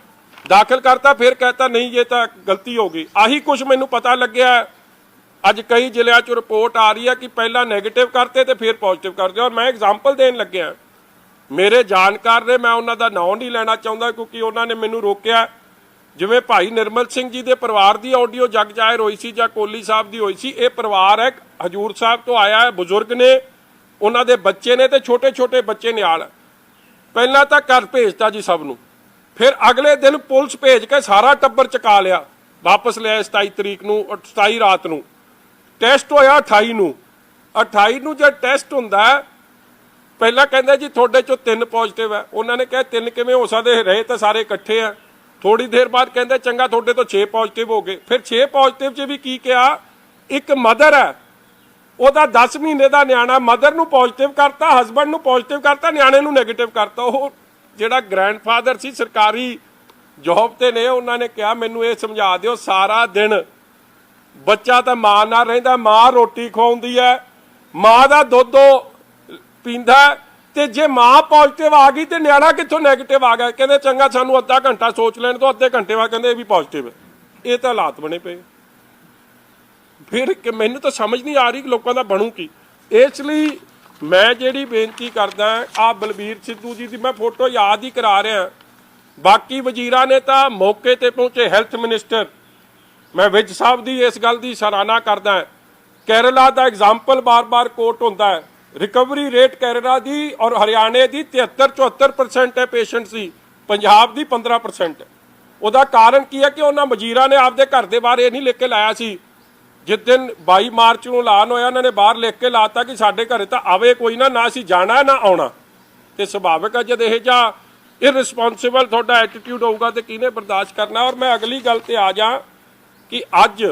ਦਾਖਲ ਕਰਤਾ ਫਿਰ ਕਹਿਤਾ ਨਹੀਂ ਇਹ ਤਾਂ ਗਲਤੀ ਹੋ ਗਈ। ਆਹੀ ਕੁਝ ਮੈਨੂੰ ਪਤਾ ਲੱਗਿਆ ਅੱਜ ਕਈ ਜ਼ਿਲ੍ਹਿਆਂ 'ਚ ਰਿਪੋਰਟ ਆ ਰਹੀ ਹੈ ਕਿ ਪਹਿਲਾਂ ਨੈਗੇਟਿਵ ਕਰਤੇ ਤੇ ਫਿਰ ਪੋਜ਼ਿਟਿਵ ਕਰਦੇ ਔਰ ਮੈਂ ਐਗਜ਼ਾਮਪਲ ਦੇਣ ਲੱਗਿਆ ਮੇਰੇ ਜਾਣਕਾਰ ਨੇ ਮੈਂ ਉਹਨਾਂ ਦਾ ਨਾਂ ਨਹੀਂ ਲੈਣਾ ਚਾਹੁੰਦਾ ਕਿਉਂਕਿ ਉਹਨਾਂ ਨੇ ਮੈਨੂੰ ਰੋਕਿਆ ਜਿਵੇਂ ਭਾਈ ਨਿਰਮਲ ਸਿੰਘ ਜੀ ਦੇ ਪਰਿਵਾਰ ਦੀ ਆਡੀਓ ਜਗ ਜ਼ਾਹਿਰ ਹੋਈ ਸੀ ਜਾਂ ਕੋਲੀ ਸਾਹਿਬ ਦੀ ਹੋਈ ਸੀ ਇਹ ਪਰਿਵਾਰ ਹੈ ਹਜੂਰ ਸਾਹਿਬ ਤੋਂ ਆਇਆ ਹੈ ਬਜ਼ੁਰਗ ਨੇ ਉਹਨਾਂ ਦੇ ਬੱਚੇ ਨੇ ਤੇ ਛੋਟੇ ਛੋਟੇ ਬੱਚੇ ਨਿਆਲ ਪਹਿਲਾਂ ਤਾਂ ਘਰ ਭੇਜਤਾ ਜੀ ਸਭ ਨੂੰ ਫਿਰ ਅਗਲੇ ਦਿਨ ਪੁਲਿਸ ਭੇਜ ਕੇ ਸਾਰਾ ਟੱਬਰ ਚਕਾ ਲਿਆ ਵਾਪਸ ਲਿਆ 27 ਤਰੀਕ ਨੂੰ 27 ਰਾਤ ਨੂੰ ਟੈਸਟ ਹੋਇਆ 28 ਨੂੰ ਜਦ ਟੈਸਟ ਹੁੰਦਾ ਪਹਿਲਾਂ ਕਹਿੰਦੇ ਜੀ ਤੁਹਾਡੇ ਚੋਂ 3 ਪੋਜ਼ਿਟਿਵ ਹੈ ਉਹਨਾਂ ਨੇ ਕਿਹਾ 3 ਕਿਵੇਂ ਹੋ ਸਕਦੇ ਰਹੇ ਤਾਂ ਸਾਰੇ ਇਕੱਠੇ ਆ ਥੋੜੀ ਦੇਰ ਬਾਅਦ ਕਹਿੰਦੇ ਚੰਗਾ ਤੁਹਾਡੇ ਤੋਂ 6 ਪੋਜ਼ਿਟਿਵ ਹੋ ਗਏ ਫਿਰ 6 ਪੋਜ਼ਿਟਿਵ 'ਚ ਵੀ ਕੀ ਕਿਹਾ ਇੱਕ ਮਦਰ ਹੈ ਉਹਦਾ 10 ਮਹੀਨੇ ਦਾ ਨਿਆਣਾ ਮਦਰ ਨੂੰ ਪੋਜ਼ਿਟਿਵ ਕਰਤਾ ਹਸਬੈਂਡ ਨੂੰ ਪੋਜ਼ਿਟਿਵ ਕਰਤਾ ਨਿਆਣੇ ਨੂੰ ਨੈਗੇਟਿਵ ਕਰਤਾ ਉਹ ਜਿਹੜਾ ਗ੍ਰੈਂਡਫਾਦਰ ਸੀ ਸਰਕਾਰੀ ਜੌਬ ਤੇ ਨੇ ਉਹਨਾਂ ਨੇ ਕਿਹਾ ਮੈਨੂੰ ਇਹ ਸਮਝਾ ਦਿਓ ਸਾਰਾ ਦਿਨ ਬੱਚਾ ਤਾਂ ਮਾਂ ਨਾਲ ਰਹਿੰਦਾ ਮਾਂ ਰੋਟੀ ਖਵਾਉਂਦੀ ਹੈ ਮਾਂ ਦਾ ਦੁੱਧ ਪੀਂਦਾ ਤੇ ਜੇ ਮਾਂ ਪੋਜ਼ਿਟਿਵ ਆ ਗਈ ਤੇ ਨਿਆਣਾ ਕਿੱਥੋਂ ਨੈਗੇਟਿਵ ਆ ਗਿਆ ਕਹਿੰਦੇ ਚੰਗਾ ਸਾਨੂੰ ਅੱਧਾ ਘੰਟਾ ਸੋਚ ਲੈਣ ਤੋਂ ਅੱਧੇ ਘੰਟੇ ਬਾਅਦ ਕਹਿੰਦੇ ਇਹ ਵੀ ਪੋਜ਼ਿਟਿਵ ਹੈ। ਇਹ ਤਾਂ ਹਾਲਾਤ ਬਣੇ ਪਏ ਫਿਰ ਮੈਨੂੰ ਤਾਂ ਸਮਝ ਨਹੀਂ ਆ ਰਹੀ ਕਿ ਲੋਕਾਂ ਦਾ ਬਣੂ ਕੀ। ਇਸ ਲਈ ਮੈਂ ਜਿਹੜੀ ਬੇਨਤੀ ਕਰਦਾ ਆ ਬਲਬੀਰ ਸਿੱਧੂ ਜੀ ਦੀ ਮੈਂ ਫੋਟੋ ਯਾਦ ਹੀ ਕਰਾ ਰਿਹਾ ਬਾਕੀ ਵਜ਼ੀਰਾਂ ਨੇ ਤਾਂ ਮੌਕੇ ਤੇ ਪਹੁੰਚੇ ਹੈਲਥ ਮਿਨਿਸਟਰ ਮੈਂ ਵਿਜ ਸਾਹਿਬ ਦੀ ਇਸ ਗੱਲ ਦੀ ਸਰਾਹਨਾ ਕਰਦਾ ਕੇਰਲਾ ਦਾ ਐਗਜ਼ਾਮਪਲ ਬਾਰ-ਬਾਰ ਕੋਟ ਹੁੰਦਾ ਹੈ ਰਿਕਵਰੀ ਰੇਟ ਕੇਰਲਾ ਦੀ ਔਰ ਹਰਿਆਣੇ ਦੀ 73-74% ਹੈ ਪੇਸ਼ੈਂਟ ਸੀ ਪੰਜਾਬ ਦੀ 15% ਉਹਦਾ ਕਾਰਨ ਕੀ ਹੈ ਕਿ ਉਹਨਾਂ ਵਜ਼ੀਰਾਂ ਨੇ ਆਪਦੇ ਘਰ ਦੇ ਬਾਹਰ ਇਹ ਨਹੀਂ ਲਿਖ ਕੇ ਲਾਇਆ ਸੀ ਜਿਸ ਦਿਨ 22 ਮਾਰਚ ਨੂੰ ਐਲਾਨ ਹੋਇਆ ਉਹਨਾਂ ਨੇ ਬਾਹਰ ਲਿਖ ਕੇ ਲਾਤਾ ਕਿ ਸਾਡੇ ਘਰੇ ਤਾਂ ਆਵੇ ਕੋਈ ਨਾ ਅਸੀਂ ਜਾਣਾ ਨਾ ਆਉਣਾ ਤੇ ਸੁਭਾਵਿਕ ਹੈ ਜਦ ਇਹ ਜਿਹਾ ਇਰਰਿਸਪੌਂਸਿਬਲ ਤੁਹਾਡਾ ਐਟੀਟਿਊਡ ਹੋਊਗਾ ਤੇ ਕਿਹਨੇ ਬਰਦਾਸ਼ਤ ਕਰਨਾ। ਔਰ ਮੈਂ ਅਗਲੀ ਗੱਲ ਤੇ ਆ ਜਾ ਕਿ ਅੱਜ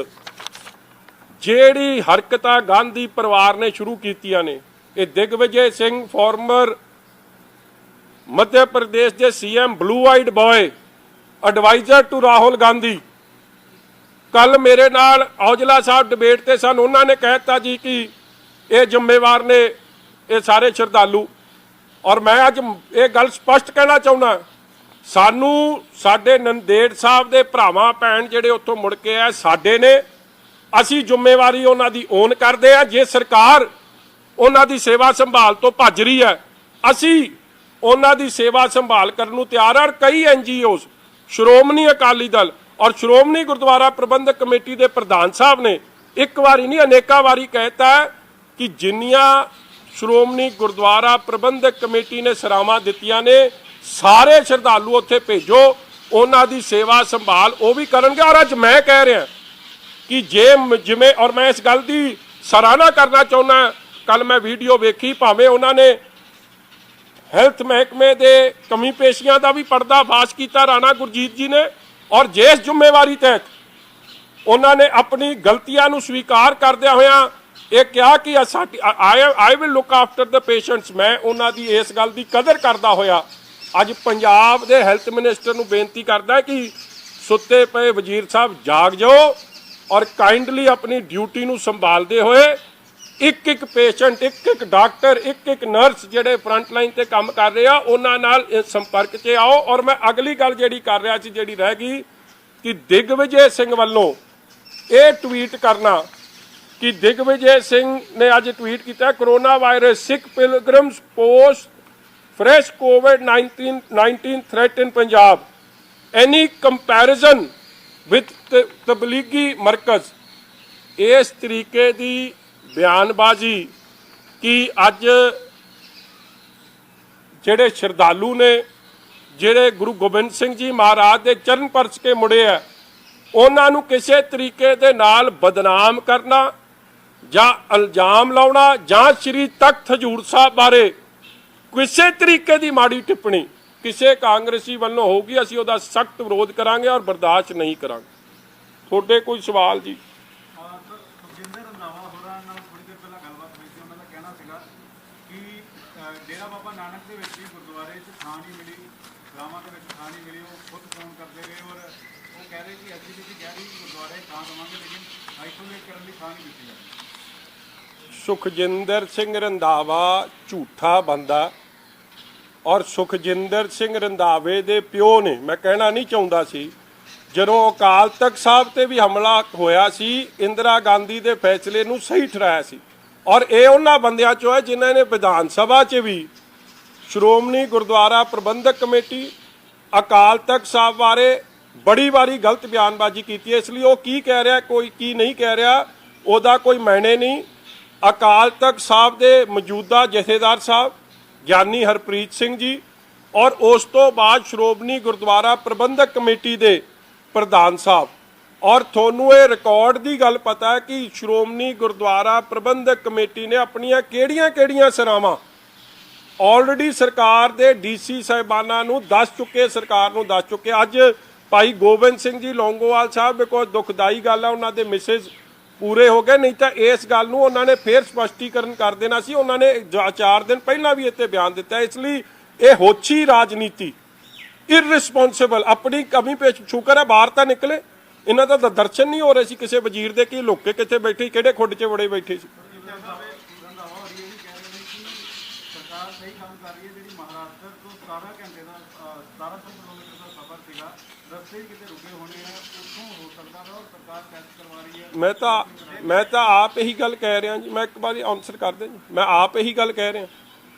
ਜਿਹੜੀ ਹਰਕਤਾਂ ਗਾਂਧੀ ਪਰਿਵਾਰ ਨੇ ਸ਼ੁਰੂ ਕੀਤੀਆਂ ਨੇ ਇਹ ਦਿਗਵਿਜੇ ਸਿੰਘ ਫਾਰਮਰ ਮੱਧ ਪ੍ਰਦੇਸ਼ ਦੇ CM blue eyed boy adviser to Rahul Gandhi ਕੱਲ ਮੇਰੇ ਨਾਲ ਔਜਲਾ ਸਾਹਿਬ ਡਿਬੇਟ ਤੇ ਸਨ ਉਹਨਾਂ ਨੇ ਕਹਿਤਾ ਜੀ ਕਿ ਇਹ ਜ਼ਿੰਮੇਵਾਰ ਨੇ ਇਹ ਸਾਰੇ ਸ਼ਰਧਾਲੂ ਔਰ ਮੈਂ ਅੱਜ ਇਹ ਗੱਲ ਸਪਸ਼ਟ ਕਹਿਣਾ ਚਾਹੁੰਦਾ ਸਾਨੂੰ ਸਾਡੇ ਨੰਦੇੜ ਸਾਹਿਬ ਦੇ ਭਰਾਵਾਂ ਭੈਣ ਜਿਹੜੇ ਉੱਥੋਂ ਮੁੜ ਕੇ ਆਏ ਸਾਡੇ ਨੇ ਅਸੀਂ ਜ਼ਿੰਮੇਵਾਰੀ ਉਹਨਾਂ ਦੀ ਓਨ ਕਰਦੇ ਆ ਜੇ ਸਰਕਾਰ ਉਹਨਾਂ ਦੀ ਸੇਵਾ ਸੰਭਾਲ ਤੋਂ ਭੱਜ ਰਹੀ ਹੈ ਅਸੀਂ ਉਹਨਾਂ ਦੀ ਸੇਵਾ ਸੰਭਾਲ ਕਰਨ ਨੂੰ ਤਿਆਰ ਹਾਂ। ਔਰ ਕਈ NGOs ਸ਼੍ਰੋਮਣੀ ਅਕਾਲੀ ਦਲ ਔਰ ਸ਼੍ਰੋਮਣੀ ਗੁਰਦੁਆਰਾ ਪ੍ਰਬੰਧਕ ਕਮੇਟੀ ਦੇ ਪ੍ਰਧਾਨ ਸਾਹਿਬ ਨੇ ਇੱਕ ਵਾਰੀ ਨਹੀਂ ਅਨੇਕਾਂ ਵਾਰੀ ਕਹਿਤਾ ਕਿ ਜਿੰਨੀਆਂ ਸ਼੍ਰੋਮਣੀ ਗੁਰਦੁਆਰਾ ਪ੍ਰਬੰਧਕ ਕਮੇਟੀ ਨੇ ਸਰਾਵਾਂ ਦਿੱਤੀਆਂ ਨੇ ਸਾਰੇ ਸ਼ਰਧਾਲੂ ਉੱਥੇ ਭੇਜੋ, ਉਹਨਾਂ ਦੀ ਸੇਵਾ ਸੰਭਾਲ ਉਹ ਵੀ ਕਰਨਗੇ। ਔਰ ਅੱਜ ਮੈਂ ਕਹਿ ਰਿਹਾ ਕਿ ਜਿਵੇਂ ਔਰ ਮੈਂ ਇਸ ਗੱਲ ਦੀ ਸਰਾਹਨਾ ਕਰਨਾ ਚਾਹੁੰਦਾ, ਕੱਲ ਮੈਂ ਵੀਡੀਓ ਵੇਖੀ, ਭਾਵੇਂ ਉਹਨਾਂ ਨੇ ਹੈਲਥ ਮਹਿਕਮੇ ਦੇ ਕਮੀ ਪੇਸ਼ੀਆਂ ਦਾ ਵੀ ਪਰਦਾਫਾਸ਼ ਕੀਤਾ ਰਾਣਾ ਗੁਰਜੀਤ ਜੀ ਨੇ, ਔਰ ਜਿਸ ਜ਼ਿੰਮੇਵਾਰੀ ਤਹਿਤ ਉਹਨਾਂ ਨੇ ਆਪਣੀ ਗਲਤੀਆਂ ਨੂੰ ਸਵੀਕਾਰ ਕਰਦਿਆਂ ਹੋਇਆਂ ਇਹ ਕਿਹਾ ਕਿ I will look after the patients. ਮੈਂ ਉਹਨਾਂ ਦੀ ਇਸ ਗੱਲ ਦੀ ਕਦਰ ਕਰਦਾ ਹੋਇਆ ਅੱਜ ਪੰਜਾਬ ਦੇ ਹੈਲਥ ਮਿਨਿਸਟਰ ਨੂੰ ਬੇਨਤੀ ਕਰਦਾ ਕਿ ਸੁੱਤੇ ਪਏ ਵਜ਼ੀਰ ਸਾਹਿਬ ਜਾਗ ਜਾਓ ਔਰ ਕਾਈਂਡਲੀ ਆਪਣੀ ਡਿਊਟੀ ਨੂੰ ਸੰਭਾਲਦੇ ਹੋਏ ਇੱਕ ਇੱਕ ਪੇਸ਼ੈਂਟ, ਇੱਕ ਇੱਕ ਡਾਕਟਰ, ਇੱਕ ਇੱਕ ਨਰਸ ਜਿਹੜੇ ਫਰੰਟ ਲਾਈਨ ਤੇ ਕੰਮ ਕਰ ਰਹੇ ਆ ਉਹਨਾਂ ਨਾਲ ਸੰਪਰਕ 'ਚ ਆਓ। ਔਰ ਮੈਂ ਅਗਲੀ ਗੱਲ ਜਿਹੜੀ ਕਰ ਰਿਹਾ ਸੀ, ਜਿਹੜੀ ਰਹਿ ਗਈ, ਕਿ ਦਿਗਵਿਜੇ ਸਿੰਘ ਵੱਲੋਂ ਇਹ ਟਵੀਟ ਕਰਨਾ ਕਿ ਦਿਗਵਿਜੇ ਸਿੰਘ ਨੇ ਅੱਜ ਟਵੀਟ ਕੀਤਾ, corona virus Sikh pilgrims post fresh COVID-19 threat in Punjab, any comparison with Tablighi Markaz. ਇਸ ਤਰੀਕੇ ਦੀ ਬਿਆਨਬਾਜ਼ੀ ਕਿ ਅੱਜ ਜਿਹੜੇ ਸ਼ਰਧਾਲੂ ਨੇ, ਜਿਹੜੇ ਗੁਰੂ ਗੋਬਿੰਦ ਸਿੰਘ ਜੀ ਮਹਾਰਾਜ ਦੇ ਚਰਨ ਪਰਸ ਕੇ ਮੁੜੇ ਆ, ਉਹਨਾਂ ਨੂੰ ਕਿਸੇ ਤਰੀਕੇ ਦੇ ਨਾਲ ਬਦਨਾਮ ਕਰਨਾ ਜਾਂ ਇਲਜ਼ਾਮ ਲਾਉਣਾ ਜਾਂ ਸ੍ਰੀ ਤਖਤ ਹਜ਼ੂਰ ਸਾਹਿਬ ਬਾਰੇ ਕਿਸੇ ਤਰੀਕੇ ਦੀ ਮਾੜੀ ਟਿੱਪਣੀ ਕਿਸੇ ਕਾਂਗਰਸੀ ਵੱਲੋਂ ਹੋਊਗੀ, ਅਸੀਂ ਉਹਦਾ ਸਖਤ ਵਿਰੋਧ ਕਰਾਂਗੇ ਔਰ ਬਰਦਾਸ਼ਤ ਨਹੀਂ ਕਰਾਂਗੇ। ਤੁਹਾਡੇ ਕੋਈ ਸਵਾਲ ਜੀ? ਡੇਰਾ ਬਾਬਾ ਨਾਨਕ ਦੇ ਵਿੱਚ ਹੀ ਗੁਰਦੁਆਰੇ 'ਚ ਥਾਂ ਨਹੀਂ ਮਿਲੀ, ਗਾਵਾਂ ਦੇ ਵਿੱਚ ਥਾਂ ਨਹੀਂ ਮਿਲੀ, ਉਹ ਖੁਦ ਫੋਨ ਕਰਦੇ ਰਹੇ ਔਰ ਉਹ ਕਹਿ ਰਹੇ ਕਿ ਅਸੀਂ ਤੁਸੀਂ ਕਹਿ ਰਹੇ ਕਿ ਗੁਰਦੁਆਰੇ ਥਾਂ ਦੇਵਾਂਗੇ ਲੇਕਿਨ ਆਈਸੋਲੇਟ ਕਰਨ ਦੀ ਥਾਂ ਨਹੀਂ ਦਿੱਤੀ ਜਾਂਦੀ। ਸੁਖਜਿੰਦਰ ਸਿੰਘ ਰੰਧਾਵਾ ਝੂਠਾ ਬੰਦਾ ਔਰ ਸੁਖਜਿੰਦਰ ਸਿੰਘ ਰੰਧਾਵੇ ਦੇ ਪਿਓ ਨੇ, ਮੈਂ ਕਹਿਣਾ ਨਹੀਂ ਚਾਹੁੰਦਾ ਸੀ, ਜਦੋਂ ਅਕਾਲ ਤਖਤ ਸਾਹਿਬ ਤੇ ਵੀ ਹਮਲਾ ਹੋਇਆ ਸੀ ਇੰਦਰਾ ਗਾਂਧੀ ਦੇ ਫੈਸਲੇ ਨੂੰ ਸਹੀ ਠਹਿਰਾਇਆ ਸੀ। ਔਰ ਇਹ ਉਹਨਾਂ ਬੰਦਿਆਂ ਚੋਂ ਹੈ ਜਿਨ੍ਹਾਂ ਨੇ ਵਿਧਾਨ ਸਭਾ 'ਚ ਵੀ ਸ਼੍ਰੋਮਣੀ ਗੁਰਦੁਆਰਾ ਪ੍ਰਬੰਧਕ ਕਮੇਟੀ, ਅਕਾਲ ਤਖਤ ਸਾਹਿਬ ਬਾਰੇ ਬੜੀ ਵਾਰੀ ਗਲਤ ਬਿਆਨਬਾਜ਼ੀ ਕੀਤੀ ਹੈ। ਇਸ ਲਈ ਉਹ ਕੀ ਕਹਿ ਰਿਹਾ, ਕੋਈ ਕੀ ਨਹੀਂ ਕਹਿ ਰਿਹਾ, ਉਹਦਾ ਕੋਈ ਮਾਇਨੇ ਨਹੀਂ। ਅਕਾਲ ਤਖਤ ਸਾਹਿਬ ਦੇ ਮੌਜੂਦਾ ਜਥੇਦਾਰ ਸਾਹਿਬ ਗਿਆਨੀ ਹਰਪ੍ਰੀਤ ਸਿੰਘ ਜੀ ਔਰ ਉਸ ਤੋਂ ਬਾਅਦ ਸ਼੍ਰੋਮਣੀ ਗੁਰਦੁਆਰਾ ਪ੍ਰਬੰਧਕ ਕਮੇਟੀ ਦੇ ਪ੍ਰਧਾਨ ਸਾਹਿਬ, ਔਰ ਤੁਹਾਨੂੰ ਇਹ ਰਿਕਾਰਡ ਦੀ ਗੱਲ ਪਤਾ ਹੈ ਕਿ ਸ਼੍ਰੋਮਣੀ ਗੁਰਦੁਆਰਾ ਪ੍ਰਬੰਧਕ ਕਮੇਟੀ ਨੇ ਆਪਣੀਆਂ ਕਿਹੜੀਆਂ ਸਰਾਵਾਂ ਆਲਰੇਡੀ ਸਰਕਾਰ ਦੇ ਡੀਸੀ ਸਾਹਿਬਾਨਾਂ ਨੂੰ ਦੱਸ ਚੁੱਕੇ, ਸਰਕਾਰ ਨੂੰ ਦੱਸ ਚੁੱਕੇ। ਅੱਜ ਭਾਈ ਗੋਬਿੰਦ ਸਿੰਘ ਜੀ ਲੌਂਗੋਵਾਲ ਸਾਹਿਬ ਬਿਕੋਜ਼ ਦੁਖਦਾਈ ਗੱਲ ਹੈ, ਉਹਨਾਂ ਦੇ ਮਿਸਿਸ ਪੂਰੇ ਹੋ ਗਏ, ਨਹੀਂ ਤਾਂ ਇਸ ਗੱਲ ਨੂੰ ਉਹਨਾਂ ਨੇ ਫੇਰ ਸਪਸ਼ਟੀਕਰਨ ਕਰ ਦੇਣਾ ਸੀ। ਉਹਨਾਂ ਨੇ 4 ਦਿਨ ਪਹਿਲਾਂ ਵੀ ਇੱਥੇ ਬਿਆਨ ਦਿੱਤਾ। ਇਸ ਲਈ ਇਹ ਹੋਛੀ ਰਾਜਨੀਤੀ, ਇਰਰਿਸਪੌਂਸਿਬਲ, ਆਪਣੀ ਕਮੀ ਪੇਸ਼, ਸ਼ੁਕਰ ਹੈ ਬਾਹਰ ਤਾਂ ਨਿਕਲੇ, ਇਹਨਾਂ ਦਾ ਤਾਂ ਦਰਸ਼ਨ ਨਹੀਂ ਹੋ ਰਹੇ ਸੀ ਕਿਸੇ ਵਜ਼ੀਰ ਦੇ ਕਿ ਲੁੱਕ ਕੇ ਕਿੱਥੇ ਬੈਠੇ, ਕਿਹੜੇ ਖੁੱਡ 'ਚ ਬੜੇ ਬੈਠੇ ਸੀ। ਸਰਕਾਰ ਸਹੀ ਕੰਮ ਕਰ ਰਹੀ ਹੈ, ਜਿਹੜੀ ਮਹਾਰਾਸ਼ਟਰ ਤੋਂ 17 ਘੰਟੇ ਦਾ 1700 ਕਿਲੋਮੀਟਰ ਦਾ ਸਫ਼ਰ ਸੀਗਾ, ਰਸਤੇ ਕਿਤੇ ਰੁਕੇ ਹੋਣੇ ਆ, ਉੱਥੋਂ ਹੋ ਸਕਦਾ ਹੈ ਔਰ ਸਰਕਾਰ ਟੈਸਟ ਕਰਵਾ ਰਹੀ ਹੈ। ਮੈਂ ਤਾਂ ਆਪ ਇਹੀ ਗੱਲ ਕਹਿ ਰਿਹਾ ਜੀ, ਮੈਂ ਇੱਕ ਵਾਰੀ ਆਨਸਰ ਕਰ ਦਿਆਂ ਜੀ, ਮੈਂ ਆਪ ਇਹੀ ਗੱਲ ਕਹਿ ਰਿਹਾ।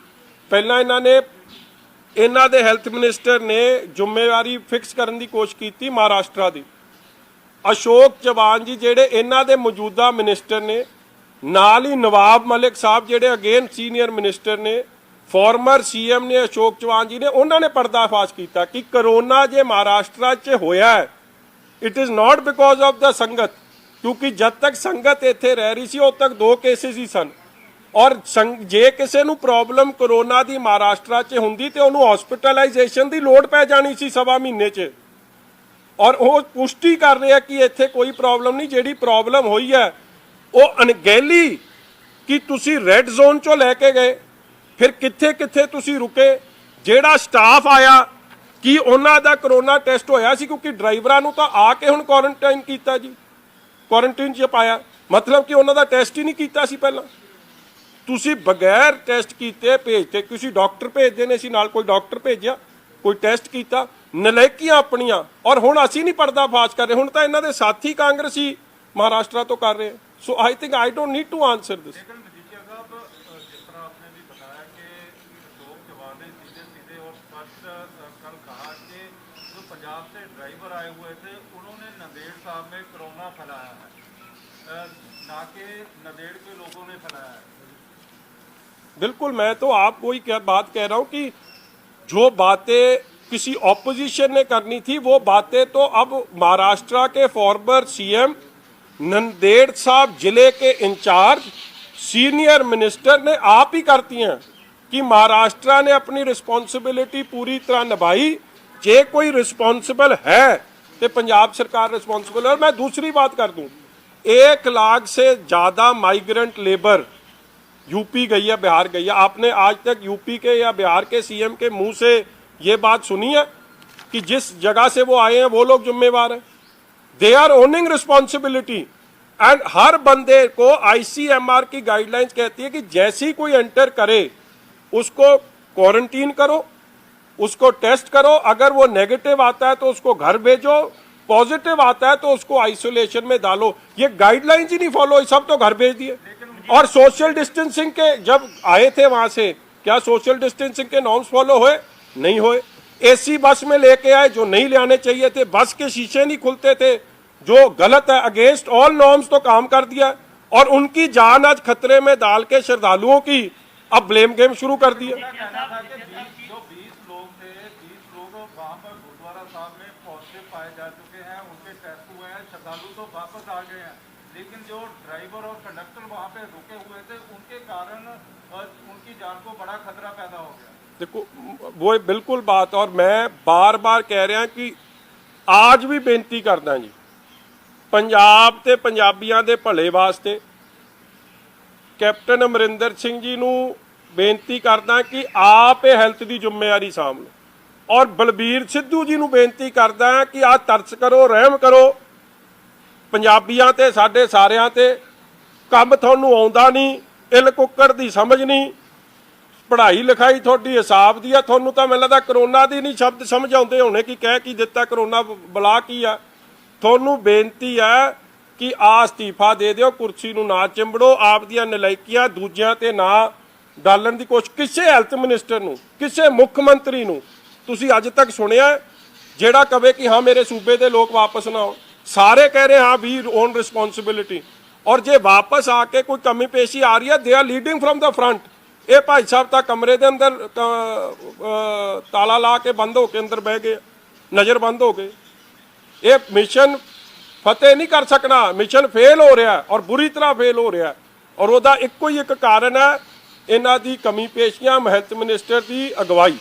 ਪਹਿਲਾਂ ਇਹਨਾਂ ਦੇ ਹੈਲਥ ਮਿਨਿਸਟਰ ਨੇ ਜ਼ਿੰਮੇਵਾਰੀ ਫਿਕਸ ਕਰਨ ਦੀ ਕੋਸ਼ਿਸ਼ ਕੀਤੀ ਮਹਾਰਾਸ਼ਟਰ ਦੀ। ਅਸ਼ੋਕ ਚੌਹਾਨ ਜੀ ਜਿਹੜੇ ਇਹਨਾਂ ਦੇ ਮੌਜੂਦਾ ਮਿਨਿਸਟਰ ਨੇ, ਨਾਲ ਹੀ ਨਵਾਬ ਮਲਿਕ ਸਾਹਿਬ ਜਿਹੜੇ ਅਗੇਨ ਸੀਨੀਅਰ ਮਿਨਿਸਟਰ ਨੇ, ਫਾਰਮਰ ਸੀਐਮ ਨੇ ਅਸ਼ੋਕ ਚੌਹਾਨ ਜੀ ਨੇ, ਉਹਨਾਂ ਨੇ ਪਰਦਾਫਾਸ਼ ਕੀਤਾ ਕਿ ਕਰੋਨਾ ਜੇ ਮਹਾਰਾਸ਼ਟਰ 'ਚ ਹੋਇਆ ਹੈ it is not because of the sangat, ਕਿਉਂਕਿ ਜਦ ਤੱਕ ਸੰਗਤ ਇੱਥੇ ਰਹਿ ਰਹੀ ਸੀ ਉਦ ਤੱਕ 2 ਕੇਸਿਸ ਹੀ ਸਨ। ਔਰ ਜੇ ਕਿਸੇ ਨੂੰ ਪ੍ਰੋਬਲਮ ਕਰੋਨਾ ਦੀ ਮਹਾਰਾਸ਼ਟਰ 'ਚ ਹੁੰਦੀ ਤੇ ਉਹਨੂੰ ਹਸਪੀਟਲਾਈਜੇਸ਼ਨ ਦੀ ਲੋੜ ਪੈ ਜਾਣੀ ਸੀ 1.25 ਮਹੀਨੇ 'ਚ। ਔਰ ਉਹ ਪੁਸ਼ਟੀ ਕਰ ਰਿਹਾ ਕਿ ਇੱਥੇ ਕੋਈ ਪ੍ਰੋਬਲਮ ਨਹੀਂ। ਜਿਹੜੀ ਪ੍ਰੋਬਲਮ ਹੋਈ ਹੈ ਉਹ ਅਣਗਹਿਲੀ ਕਿ ਤੁਸੀਂ ਰੈੱਡ ਜ਼ੋਨ 'ਚੋਂ ਲੈ ਕੇ ਗਏ, ਫਿਰ ਕਿੱਥੇ ਕਿੱਥੇ ਤੁਸੀਂ ਰੁਕੇ, ਜਿਹੜਾ ਸਟਾਫ ਆਇਆ ਕਿ ਉਹਨਾਂ ਦਾ ਕਰੋਨਾ ਟੈਸਟ ਹੋਇਆ ਸੀ, ਕਿਉਂਕਿ ਡਰਾਈਵਰਾਂ ਨੂੰ ਤਾਂ ਆ ਕੇ ਹੁਣ ਕੁਆਰੰਟਾਈਨ ਕੀਤਾ ਜੀ, ਕੁਆਰੰਟਾਈਨ 'ਚ ਪਾਇਆ, ਮਤਲਬ ਕਿ ਉਹਨਾਂ ਦਾ ਟੈਸਟ ਹੀ ਨਹੀਂ ਕੀਤਾ ਸੀ ਪਹਿਲਾਂ। ਤੁਸੀਂ ਬਗੈਰ ਟੈਸਟ ਕੀਤੇ ਭੇਜਤੇ, ਤੁਸੀਂ ਡਾਕਟਰ ਭੇਜਦੇ ਨੇ ਸੀ ਨਾਲ, ਕੋਈ ਡਾਕਟਰ ਭੇਜਿਆ, ਕੋਈ ਟੈਸਟ ਕੀਤਾ, ਨਲਾਇਕੀਆਂ ਆਪਣੀਆਂ। ਔਰ ਹੁਣ ਅਸੀਂ ਨਹੀਂ ਪਰਦਾਫਾਸ਼ ਕਰ ਰਹੇ, ਹੁਣ ਤਾਂ ਇਹਨਾਂ ਦੇ ਸਾਥੀ ਕਾਂਗਰਸੀ ਮਹਾਰਾਸ਼ਟਰ ਤੋਂ ਕਰ ਰਹੇ। So I think I don't need to answer this. जिस तरह आपने भी बताया कि 2 जवाब ने सीधे सीधे और स्पष्ट कल कहा कि जो पंजाब से ड्राइवर आए हुए थे उन्होंने नांदेड़ साहब में कोरोना फैलाया है, ना कि नांदेड़ के लोगों ने फैलाया है। बिल्कुल, मैं तो आपको ही क्या बात कह रहा हूं कि जो बातें किसी ऑपोजिशन ने करनी थी वो बातें तो अब महाराष्ट्र के फॉर्मर सीएम, नांदेड़ साहब जिले के इंचार्ज, सीनियर मिनिस्टर ने आप ही करती हैं कि महाराष्ट्र ने अपनी रिस्पॉन्सिबिलिटी पूरी तरह निभाई। जे कोई रिस्पॉन्सिबल है तो पंजाब सरकार रिस्पॉन्सिबल है। और मैं दूसरी बात कर दूं, 1 लाख से ज्यादा माइग्रेंट लेबर यूपी गई है, बिहार गई है। आपने आज तक यूपी के या बिहार के सीएम के मुंह से ये बात सुनी है कि जिस जगह से वो आए हैं वो लोग जिम्मेवार हैं? They are owning responsibility. And हर बंदे को आईसीएमआर की गाइडलाइंस कहती है कि जैसी कोई एंटर करे उसको क्वारंटीन करो, उसको टेस्ट करो, अगर वो नेगेटिव आता है तो उसको घर भेजो, पॉजिटिव आता है तो उसको आइसोलेशन में डालो। ये गाइडलाइंस ही नहीं फॉलो, सब तो घर भेज दिए। और सोशल डिस्टेंसिंग के जब आए थे वहां से, क्या सोशल डिस्टेंसिंग के नॉर्म्स फॉलो हुए? नहीं हुए। एसी बस में लेके आए जो नहीं ले आने चाहिए थे, बस के शीशे नहीं खुलते थे, जो गलत है, अगेंस्ट ऑल नॉर्म्स तो काम कर दिया। और उनकी जान आज खतरे में डाल के श्रद्धालुओं की अब ब्लेम गेम शुरू कर दिया। जो 20 लोग थे, 20 लोग वहाँ पर गुरुद्वारा साहब में पॉजिटिव पाए जा चुके हैं, उनके टेस्ट हुए हैं, श्रद्धालु तो वापस आ गए हैं, लेकिन जो ड्राइवर और कंडक्टर वहाँ पे रुके हुए थे उनके कारण उनकी जान को बड़ा खतरा पैदा हो गया। देखो वो बिल्कुल बात, और मैं बार बार कह रहा कि आज भी बेनती करदा जी पंजाब ते पंजाबियां दे भले वास्ते कैप्टन अमरिंदर सिंह जी नूं बेनती करदा कि आप ये हेल्थ की जिम्मेवारी साਂਭ लो। और बलबीर सिद्धू जी नूं बेनती करदा कि आ तरस करो, रहम करो पंजाबियां ते साडे सारियां ते। ਕੰਮ ਤੁਹਾਨੂੰ ਆਉਂਦਾ ਨਹੀਂ, ਇਲ ਕੁੱਕੜ ਦੀ ਸਮਝ ਨਹੀਂ, ਪੜ੍ਹਾਈ ਲਿਖਾਈ ਤੁਹਾਡੀ ਹਿਸਾਬ ਦੀ ਆ, ਤੁਹਾਨੂੰ ਤਾਂ ਮੈਨੂੰ ਲੱਗਦਾ ਕਰੋਨਾ ਦੀ ਨਹੀਂ ਸ਼ਬਦ ਸਮਝ ਆਉਂਦੇ ਹੋਣੇ ਕਿ ਕਹਿ ਕੀ ਦਿੱਤਾ, ਕਰੋਨਾ ਬਲਾ ਕੀ ਆ। ਤੁਹਾਨੂੰ ਬੇਨਤੀ ਹੈ ਕਿ ਆ ਅਸਤੀਫਾ ਦੇ ਦਿਓ, ਕੁਰਸੀ ਨੂੰ ਨਾ ਚਿੰਬੜੋ, ਆਪ ਦੀਆਂ ਨਲਾਇਕੀਆਂ ਦੂਜਿਆਂ ਤੇ ਨਾ ਡਾਲਣ ਦੀ ਕੋਸ਼ਿਸ਼। ਕਿਸੇ ਹੈਲਥ ਮਿਨਿਸਟਰ ਨੂੰ, ਕਿਸੇ ਮੁੱਖ ਮੰਤਰੀ ਨੂੰ ਤੁਸੀਂ ਅੱਜ ਤੱਕ ਸੁਣਿਆ ਜਿਹੜਾ ਕਵੇ ਕਿ ਹਾਂ ਮੇਰੇ ਸੂਬੇ ਦੇ ਲੋਕ ਵਾਪਸ ਨਾ ਆਉਣ? ਸਾਰੇ ਕਹਿ ਰਹੇ ਹਾਂ ਵੀ ਓਨ ਰਿਸਪॉन्सिबिलिटी। और जे वापस आके कोई कमी पेशी आ रही है, they are leading from the front. ये भाई साहब तो कमरे के अंदर ताला ला के बंद होके अंदर बह गए, नज़र बंद हो गए। ये मिशन फतेह नहीं कर सकना, मिशन फेल हो रहा है और बुरी तरह फेल हो रहा है। और वह एको ही एक कारण है इन्हां दी कमी पेशियां, हेल्थ मिनिस्टर की अगवाई।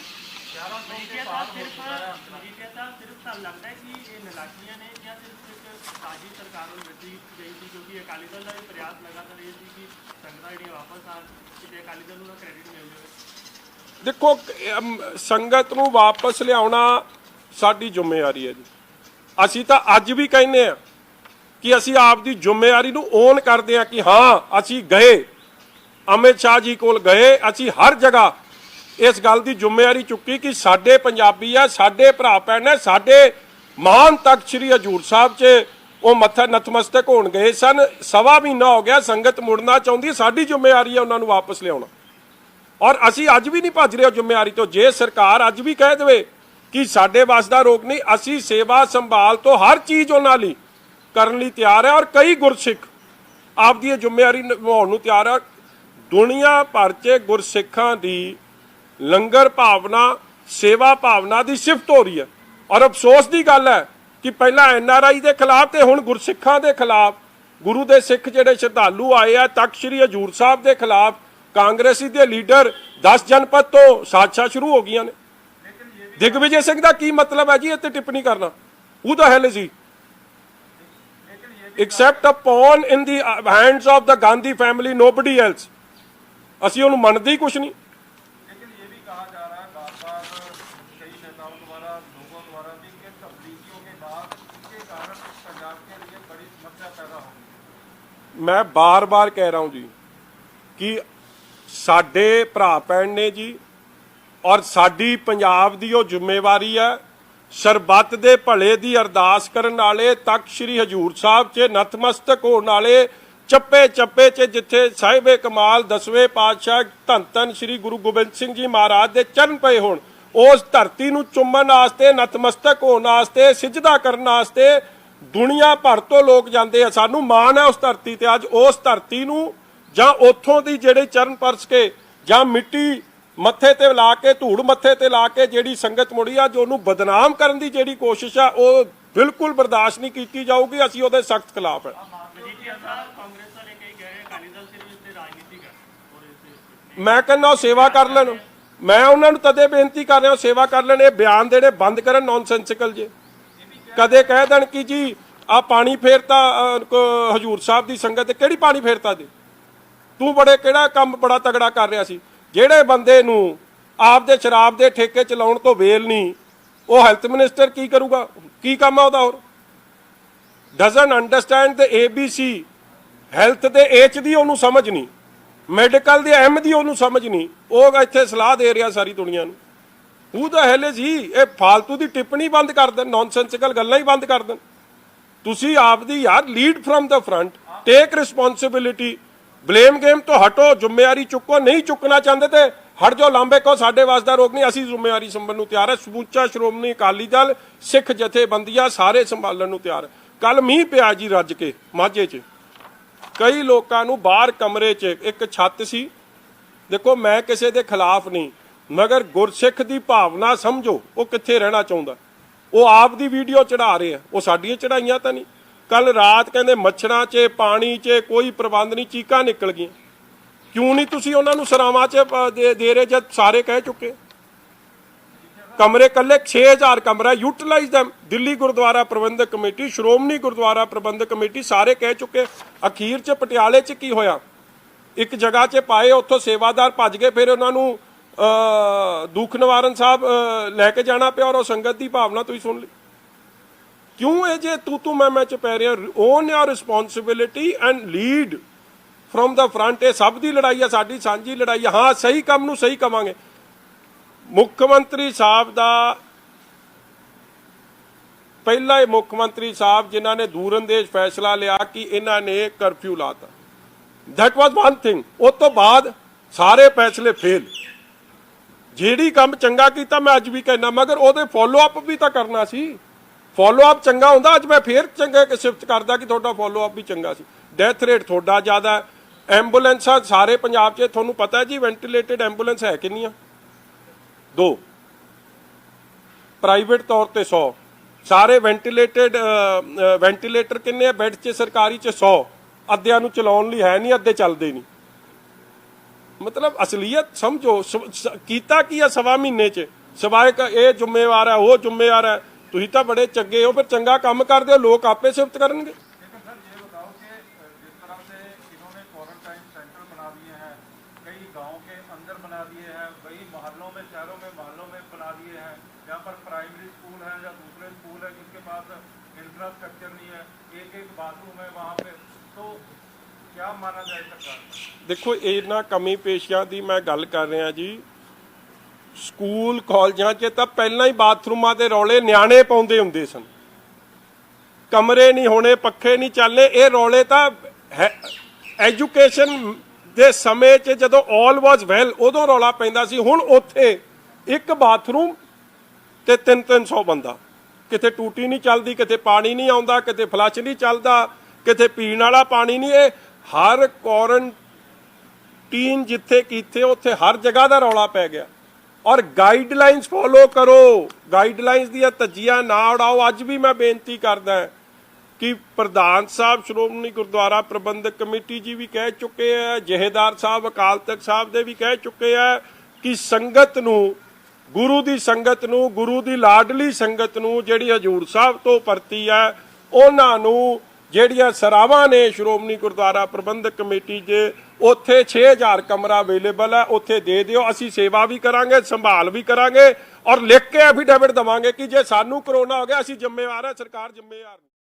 देखो संगत नूं वापस लियाउणा साडी जिम्मेवारी है जी। असीं तां अज भी कहने आ कि असीं आप दी जिम्मेवारी नूं ओन करदे आ कि हाँ असीं गए, अमित शाह जी कोल गए, असीं हर जगह इस गल दी जिम्मेवारी चुकी कि साडे पंजाबी आ, साडे भरा भैन है, साडे महान तख्त श्री हजूर साहब च वो मत्था नतमस्तक होण गए सन। 1.25 महीना हो गया, संगत मुड़ना चाहुंदी, साडी जिम्मेवारी है उन्हां नूं वापस लियाउणा। और असीं अज भी नहीं भज रहे जिम्मेवारी तो। जे सरकार अज भी कह देवे कि साडे वस दा रोक नहीं, असीं सेवा संभाल तो हर चीज़ उन्हां लई करन लई तैयार है। और कई गुरसिख आपदी जिम्मेवारी निभाउण नूं तैयार है। दुनिया भर च गुरसिखां दी लंगर भावना, सेवा भावना की सिफत हो रही है। और अफसोस की गल है कि पहला NRI के खिलाफ तो हुण गुरसिखां के खिलाफ, गुरु के सिख जिहड़े श्रद्धालु आए आ तख्त श्री हजूर साहब के खिलाफ कांग्रेसी के लीडर 10 जनपद तो साजिशां शुरू हो गई ने। दिग्विजय सिंह का की मतलब है जी इत्ते टिप्पणी करना? Who the hell is he except a pawn in the hands of the Gandhi family, nobody else. असीं उहनूं मनदे ही कुछ नहीं। लेकिन ये भी कहा जा रहा है बार-बार कई नेताओं द्वारा, लोगों द्वारा भी कि तब्लीगियों के बाद इसके कारण पंजाब के लिए बड़ी समस्या पैदा होगी। मैं बार बार कह रहा हूं जी कि साडे भरा भैन ने जी, और साडी पंजाब दी वो जिम्मेवारी है सरबत दे भले दी अरदास करन वाले, तख्त श्री हजूर साहब च नतमस्तक होण वाले ਚੱਪੇ ਚੱਪੇ 'ਚ ਜਿੱਥੇ ਸਾਹਿਬੇ ਕਮਾਲ 10ਵੇਂ ਪਾਤਸ਼ਾਹ ਧੰਨ ਧੰਨ ਸ੍ਰੀ ਗੁਰੂ ਗੋਬਿੰਦ ਸਿੰਘ ਜੀ ਮਹਾਰਾਜ ਦੇ ਚਰਨ ਪਏ ਹੋਣ, ਉਸ ਧਰਤੀ ਨੂੰ ਚੁੰਮਣ ਵਾਸਤੇ, ਨਤਮਸਤਕ ਹੋਣ ਵਾਸਤੇ, ਸਿਜਦਾ ਕਰਨ ਵਾਸਤੇ ਦੁਨੀਆ ਭਰ ਤੋਂ ਲੋਕ ਜਾਂਦੇ ਆ। ਸਾਨੂੰ ਮਾਣ ਹੈ ਉਸ ਧਰਤੀ ਤੇ। ਅੱਜ ਉਸ ਧਰਤੀ ਨੂੰ ਜਾਂ ਉੱਥੋਂ ਦੀ ਜਿਹੜੇ ਚਰਨ ਪਰਸ ਕੇ ਜਾਂ ਮਿੱਟੀ ਮੱਥੇ ਤੇ ਲਾ ਕੇ, ਧੂੜ ਮੱਥੇ ਤੇ ਲਾ ਕੇ ਜਿਹੜੀ ਸੰਗਤ ਮੁੜੀ ਆ, ਜੋ ਉਹਨੂੰ ਬਦਨਾਮ ਕਰਨ ਦੀ ਜਿਹੜੀ ਕੋਸ਼ਿਸ਼ ਆ, ਉਹ ਬਿਲਕੁਲ ਬਰਦਾਸ਼ਤ ਨਹੀਂ ਕੀਤੀ ਜਾਊਗੀ। ਅਸੀਂ ਉਹਦੇ ਸਖਤ ਖਿਲਾਫ ਹੈ। ਮੈਂ ਕਹਿੰਦਾ ਉਹ ਸੇਵਾ ਕਰ ਲੈਣ। ਮੈਂ ਉਹਨਾਂ ਨੂੰ ਤਦੇ ਬੇਨਤੀ ਕਰ ਰਿਹਾ, ਸੇਵਾ ਕਰ ਲੈਣ। ਇਹ ਬਿਆਨ ਦੇਣੇ ਬੰਦ ਕਰਨ, ਨੌਨਸੈਂਸਿਕਲ ਜੇ। ਕਦੇ ਕਹਿ ਦੇਣ ਕਿ ਜੀ ਆ ਪਾਣੀ ਫੇਰਤਾ ਹਜੂਰ ਸਾਹਿਬ ਦੀ ਸੰਗਤ ਤੇ, ਕਿਹੜੀ ਪਾਣੀ ਫੇਰਤਾ ਜੀ? ਤੂੰ ਕਿਹੜਾ ਕੰਮ ਬੜਾ ਤਗੜਾ ਕਰ ਰਿਹਾ ਸੀ? ਜਿਹੜੇ ਬੰਦੇ ਨੂੰ ਆਪਦੇ ਸ਼ਰਾਬ ਦੇ ਠੇਕੇ ਚਲਾਉਣ ਤੋਂ ਵੇਲ ਨਹੀਂ, ਉਹ ਹੈਲਥ ਮਿਨਿਸਟਰ ਕੀ ਕਰੂਗਾ? ਕੀ ਕੰਮ ਆ ਉਹਦਾ? ਹੋਰ doesn't understand the ABC, health ਦੇ H ਦੀ ਉਹਨੂੰ ਸਮਝ ਨਹੀਂ, ਮੈਡੀਕਲ ਦੇ M ਦੀ ਉਹਨੂੰ ਸਮਝ ਨਹੀਂ। ਉਹ ਇੱਥੇ ਸਲਾਹ ਦੇ ਰਿਹਾ ਸਾਰੀ ਦੁਨੀਆ ਨੂੰ। ਹੂ ਦਾ ਹੈਲ ਇਜ਼ ਹੀ। ਇਹ ਫਾਲਤੂ ਦੀ ਟਿੱਪਣੀ ਬੰਦ ਕਰ ਦੇਣ, ਨੌਨਸੈਂਸਿਕਲ ਗੱਲਾਂ ਹੀ ਬੰਦ ਕਰ ਦੇਣ। ਤੁਸੀਂ ਆਪਦੀ ਯਾਰ ਲੀਡ ਫਰਮ ਦਾ ਫਰੰਟ, ਟੇਕ ਰਿਸਪੌਂਸਿਬਿਲਿਟੀ, ਬਲੇਮ ਗੇਮ ਤੋਂ ਹਟੋ, ਜ਼ਿੰਮੇਵਾਰੀ ਚੁੱਕੋ। ਨਹੀਂ ਚੁੱਕਣਾ ਚਾਹੁੰਦੇ ਤੇ ਹਟ ਜਾਓ, ਲਾਂਬੇ ਕੋ, ਸਾਡੇ ਵਾਸ ਦਾ ਰੋਕ ਨਹੀਂ। ਅਸੀਂ ਜ਼ਿੰਮੇਵਾਰੀ ਸੰਭਲਣ ਨੂੰ ਤਿਆਰ ਹੈ। ਸਮੁੱਚਾ ਸ਼੍ਰੋਮਣੀ ਅਕਾਲੀ ਦਲ, ਸਿੱਖ ਜਥੇਬੰਦੀਆਂ ਸਾਰੇ ਸੰਭਾਲਣ ਨੂੰ ਤਿਆਰ ਹੈ। ਕੱਲ ਮੀਂਹ ਪਿਆ ਜੀ ਰੱਜ ਕੇ ਮਾਝੇ 'ਚ, ਕਈ ਲੋਕਾਂ ਨੂੰ ਬਾਹਰ ਕਮਰੇ 'ਚ ਇੱਕ ਛੱਤ ਸੀ। ਦੇਖੋ ਮੈਂ ਕਿਸੇ ਦੇ ਖਿਲਾਫ ਨਹੀਂ, ਮਗਰ ਗੁਰਸਿੱਖ ਦੀ ਭਾਵਨਾ ਸਮਝੋ, ਉਹ ਕਿੱਥੇ ਰਹਿਣਾ ਚਾਹੁੰਦਾ। ਉਹ ਆਪ ਦੀ ਵੀਡੀਓ ਚੜਾ ਰਹੇ ਆ, ਉਹ ਸਾਡੀਆਂ ਚੜਾਈਆਂ ਤਾਂ ਨਹੀਂ। ਕੱਲ ਰਾਤ ਕਹਿੰਦੇ ਮੱਛਰਾਂ 'ਚ ਪਾਣੀ 'ਚ ਕੋਈ ਪ੍ਰਬੰਧ ਨਹੀਂ, ਚੀਕਾਂ ਨਿਕਲ ਗਈਆਂ। ਕਿਉਂ ਨਹੀਂ ਤੁਸੀਂ ਉਹਨਾਂ ਨੂੰ ਸਰਾਵਾਂ 'ਚ ਦੇ ਰਹੇ ਜਦ ਸਾਰੇ ਕਹਿ ਚੁੱਕੇ? ਕਮਰੇ ਕੱਲੇ 6000 ਕਮਰਾ, ਯੂਟਿਲਾਈਜ਼ ਦੈਮ। ਦਿੱਲੀ ਗੁਰਦੁਆਰਾ ਪ੍ਰਬੰਧਕ ਕਮੇਟੀ, ਸ਼੍ਰੋਮਣੀ ਗੁਰਦੁਆਰਾ ਪ੍ਰਬੰਧਕ ਕਮੇਟੀ ਸਾਰੇ ਕਹਿ ਚੁੱਕੇ। ਅਖੀਰ 'ਚ ਪਟਿਆਲੇ 'ਚ ਕੀ ਹੋਇਆ? ਇੱਕ ਜਗ੍ਹਾ 'ਚ ਪਾਏ, ਉੱਥੋਂ ਸੇਵਾਦਾਰ ਭੱਜ ਗਏ, ਫਿਰ ਉਹਨਾਂ ਨੂੰ ਦੁੱਖ ਨਿਵਾਰਨ ਸਾਹਿਬ ਲੈ ਕੇ ਜਾਣਾ ਪਿਆ। ਔਰ ਉਹ ਸੰਗਤ ਦੀ ਭਾਵਨਾ ਤੁਸੀਂ ਸੁਣ ਲਈ। ਕਿਉਂ ਇਹ ਜੇ ਤੂੰ ਮੈਂ 'ਚ ਪੈ ਰਿਹਾ? On your responsibility and lead from the front. ਇਹ ਸਭ ਦੀ ਲੜਾਈ ਆ, ਸਾਡੀ ਸਾਂਝੀ ਲੜਾਈ ਆ। ਹਾਂ, ਸਹੀ ਕੰਮ ਨੂੰ ਸਹੀ ਕਵਾਂਗੇ। ਮੁੱਖ ਮੰਤਰੀ ਸਾਹਿਬ ਦਾ ਪਹਿਲਾ ਹੀ ਮੁੱਖ ਮੰਤਰੀ ਸਾਹਿਬ ਜਿਨ੍ਹਾਂ ਨੇ ਦੂਰਅੰਦੇਸ਼ ਫੈਸਲਾ ਲਿਆ ਕਿ ਇਹਨਾਂ ਨੇ ਕਰਫਿਊ ਲਾਤਾ, ਦੈਟ ਵਾਜ਼ ਵਨ ਥਿੰਗ। ਉਸ ਤੋਂ ਬਾਅਦ ਸਾਰੇ ਫੈਸਲੇ ਫੇਲ। ਜਿਹੜੀ ਕੰਮ ਚੰਗਾ ਕੀਤਾ ਮੈਂ ਅੱਜ ਵੀ ਕਹਿਣਾ, ਮਗਰ ਉਹਦੇ ਫੋਲੋ ਅਪ ਵੀ ਤਾਂ ਕਰਨਾ ਸੀ। ਫੋਲੋ ਅਪ ਚੰਗਾ ਹੁੰਦਾ, ਅੱਜ ਮੈਂ ਫੇਰ ਚੰਗੇ ਕਿ ਸਿਫਤ ਕਰਦਾ ਕਿ ਤੁਹਾਡਾ ਫੋਲੋ ਅਪ ਵੀ ਚੰਗਾ ਸੀ। ਡੈਥ ਰੇਟ ਤੁਹਾਡਾ ਜ਼ਿਆਦਾ। ਐਂਬੂਲੈਂਸਾਂ ਸਾਰੇ ਪੰਜਾਬ 'ਚ ਤੁਹਾਨੂੰ ਪਤਾ ਜੀ ਵੈਂਟੀਲੇਟਡ ਐਂਬੂਲੈਂਸ ਹੈ ਕਿੰਨੀਆਂ? 2। ਪ੍ਰਾਈਵੇਟ ਤੌਰ ਤੇ 100। ਸਾਰੇ ਵੈਂਟੀਲੇਟਰ ਕਿੰਨੇ ਆ ਬੈੱਡ 'ਚ? ਸਰਕਾਰੀ 'ਚ 100। ਅੱਧਿਆਂ ਨੂੰ ਚਲਾਉਣ ਲਈ ਹੈ ਨਹੀਂ, ਅੱਧੇ ਚੱਲਦੇ ਨਹੀਂ। ਮਤਲਬ ਅਸਲੀਅਤ ਸਮਝੋ। ਕੀਤਾ ਕੀ ਆ ਸਵਾ ਮਹੀਨੇ 'ਚ? ਸਵਾਏ ਇਹ ਜ਼ਿੰਮੇਵਾਰ ਹੈ, ਉਹ ਜ਼ਿੰਮੇਵਾਰ ਹੈ। ਤੁਸੀਂ ਤਾਂ ਬੜੇ ਚੰਗੇ ਹੋ, ਫਿਰ ਚੰਗਾ ਕੰਮ ਕਰਦੇ ਹੋ, ਲੋਕ ਆਪੇ ਸਿਫਤ ਕਰਨਗੇ। प्राइमरी स्कूल है या दूसरे स्कूल है जिसके पास इंफ्रास्ट्रक्चर नहीं है, एक बाथरूम है वहाँ पे, तो क्या माना जाए सरकार? देखो इन्हां कमी पेशियां दी मैं गल कर रहा जी। स्कूल कॉलेजां 'च तां पहलां ही बाथरूमां दे रौले नियाणे पाउंदे हुंदे सन। कमरे नहीं होने, पक्खे नहीं चलने, ये रौले तां एजुकेशन दे समय 'च जदों ऑल वाज वैल उदों रौला पैंदा सी। हुण उत्थे एक बाथरूम ਤੇ 300 ਬੰਦਾ, ਕਿਤੇ ਟੂਟੀ ਨਹੀਂ ਚੱਲਦੀ, ਕਿਤੇ ਪਾਣੀ ਨਹੀਂ ਆਉਂਦਾ, ਕਿਤੇ ਫਲਸ਼ ਨਹੀਂ ਚੱਲਦਾ, ਕਿਤੇ ਪੀਣ ਵਾਲਾ ਪਾਣੀ ਨਹੀਂ। ਇਹ ਹਰ ਕੁਆਰੰਟੀਨ ਜਿੱਥੇ ਕੀਤੇ ਉੱਥੇ ਹਰ ਜਗ੍ਹਾ ਦਾ ਰੌਲਾ ਪੈ ਗਿਆ। ਔਰ ਗਾਈਡਲਾਈਨਸ ਫੋਲੋ ਕਰੋ, ਗਾਈਡਲਾਈਨਸ ਦੀਆਂ ਧੱਜੀਆਂ ਨਾ ਉਡਾਓ। ਅੱਜ ਵੀ ਮੈਂ ਬੇਨਤੀ ਕਰਦਾ ਕਿ ਪ੍ਰਧਾਨ ਸਾਹਿਬ ਸ਼੍ਰੋਮਣੀ ਗੁਰਦੁਆਰਾ ਪ੍ਰਬੰਧਕ ਕਮੇਟੀ ਜੀ ਵੀ ਕਹਿ ਚੁੱਕੇ ਹੈ, ਜਹੇਦਾਰ ਸਾਹਿਬ ਅਕਾਲ ਤਖਤ ਸਾਹਿਬ ਦੇ ਵੀ ਕਹਿ ਚੁੱਕੇ ਹੈ ਕਿ ਸੰਗਤ ਨੂੰ, ਗੁਰੂ ਦੀ ਸੰਗਤ ਨੂੰ, ਗੁਰੂ ਦੀ ਲਾਡਲੀ ਸੰਗਤ ਨੂੰ ਜਿਹੜੀ ਹਜੂਰ ਸਾਹਿਬ ਤੋਂ ਪਰਤੀ ਹੈ, ਉਹਨਾਂ ਨੂੰ ਜਿਹੜੀਆਂ ਸਰਾਵਾਂ ਨੇ ਸ਼੍ਰੋਮਣੀ ਗੁਰਦੁਆਰਾ ਪ੍ਰਬੰਧਕ ਕਮੇਟੀ 'ਚ, ਉੱਥੇ 6000 ਕਮਰਾ ਅਵੇਲੇਬਲ ਹੈ, ਉੱਥੇ ਦੇ ਦਿਓ। ਅਸੀਂ ਸੇਵਾ ਵੀ ਕਰਾਂਗੇ, ਸੰਭਾਲ ਵੀ ਕਰਾਂਗੇ, ਔਰ ਲਿਖ ਕੇ ਐਫੀਡੇਵਿਟ ਦੇਵਾਂਗੇ ਕਿ ਜੇ ਸਾਨੂੰ ਕਰੋਨਾ ਹੋ ਗਿਆ ਅਸੀਂ ਜ਼ਿੰਮੇਵਾਰ ਹਾਂ, ਸਰਕਾਰ ਜ਼ਿੰਮੇਵਾਰ ਨਹੀਂ।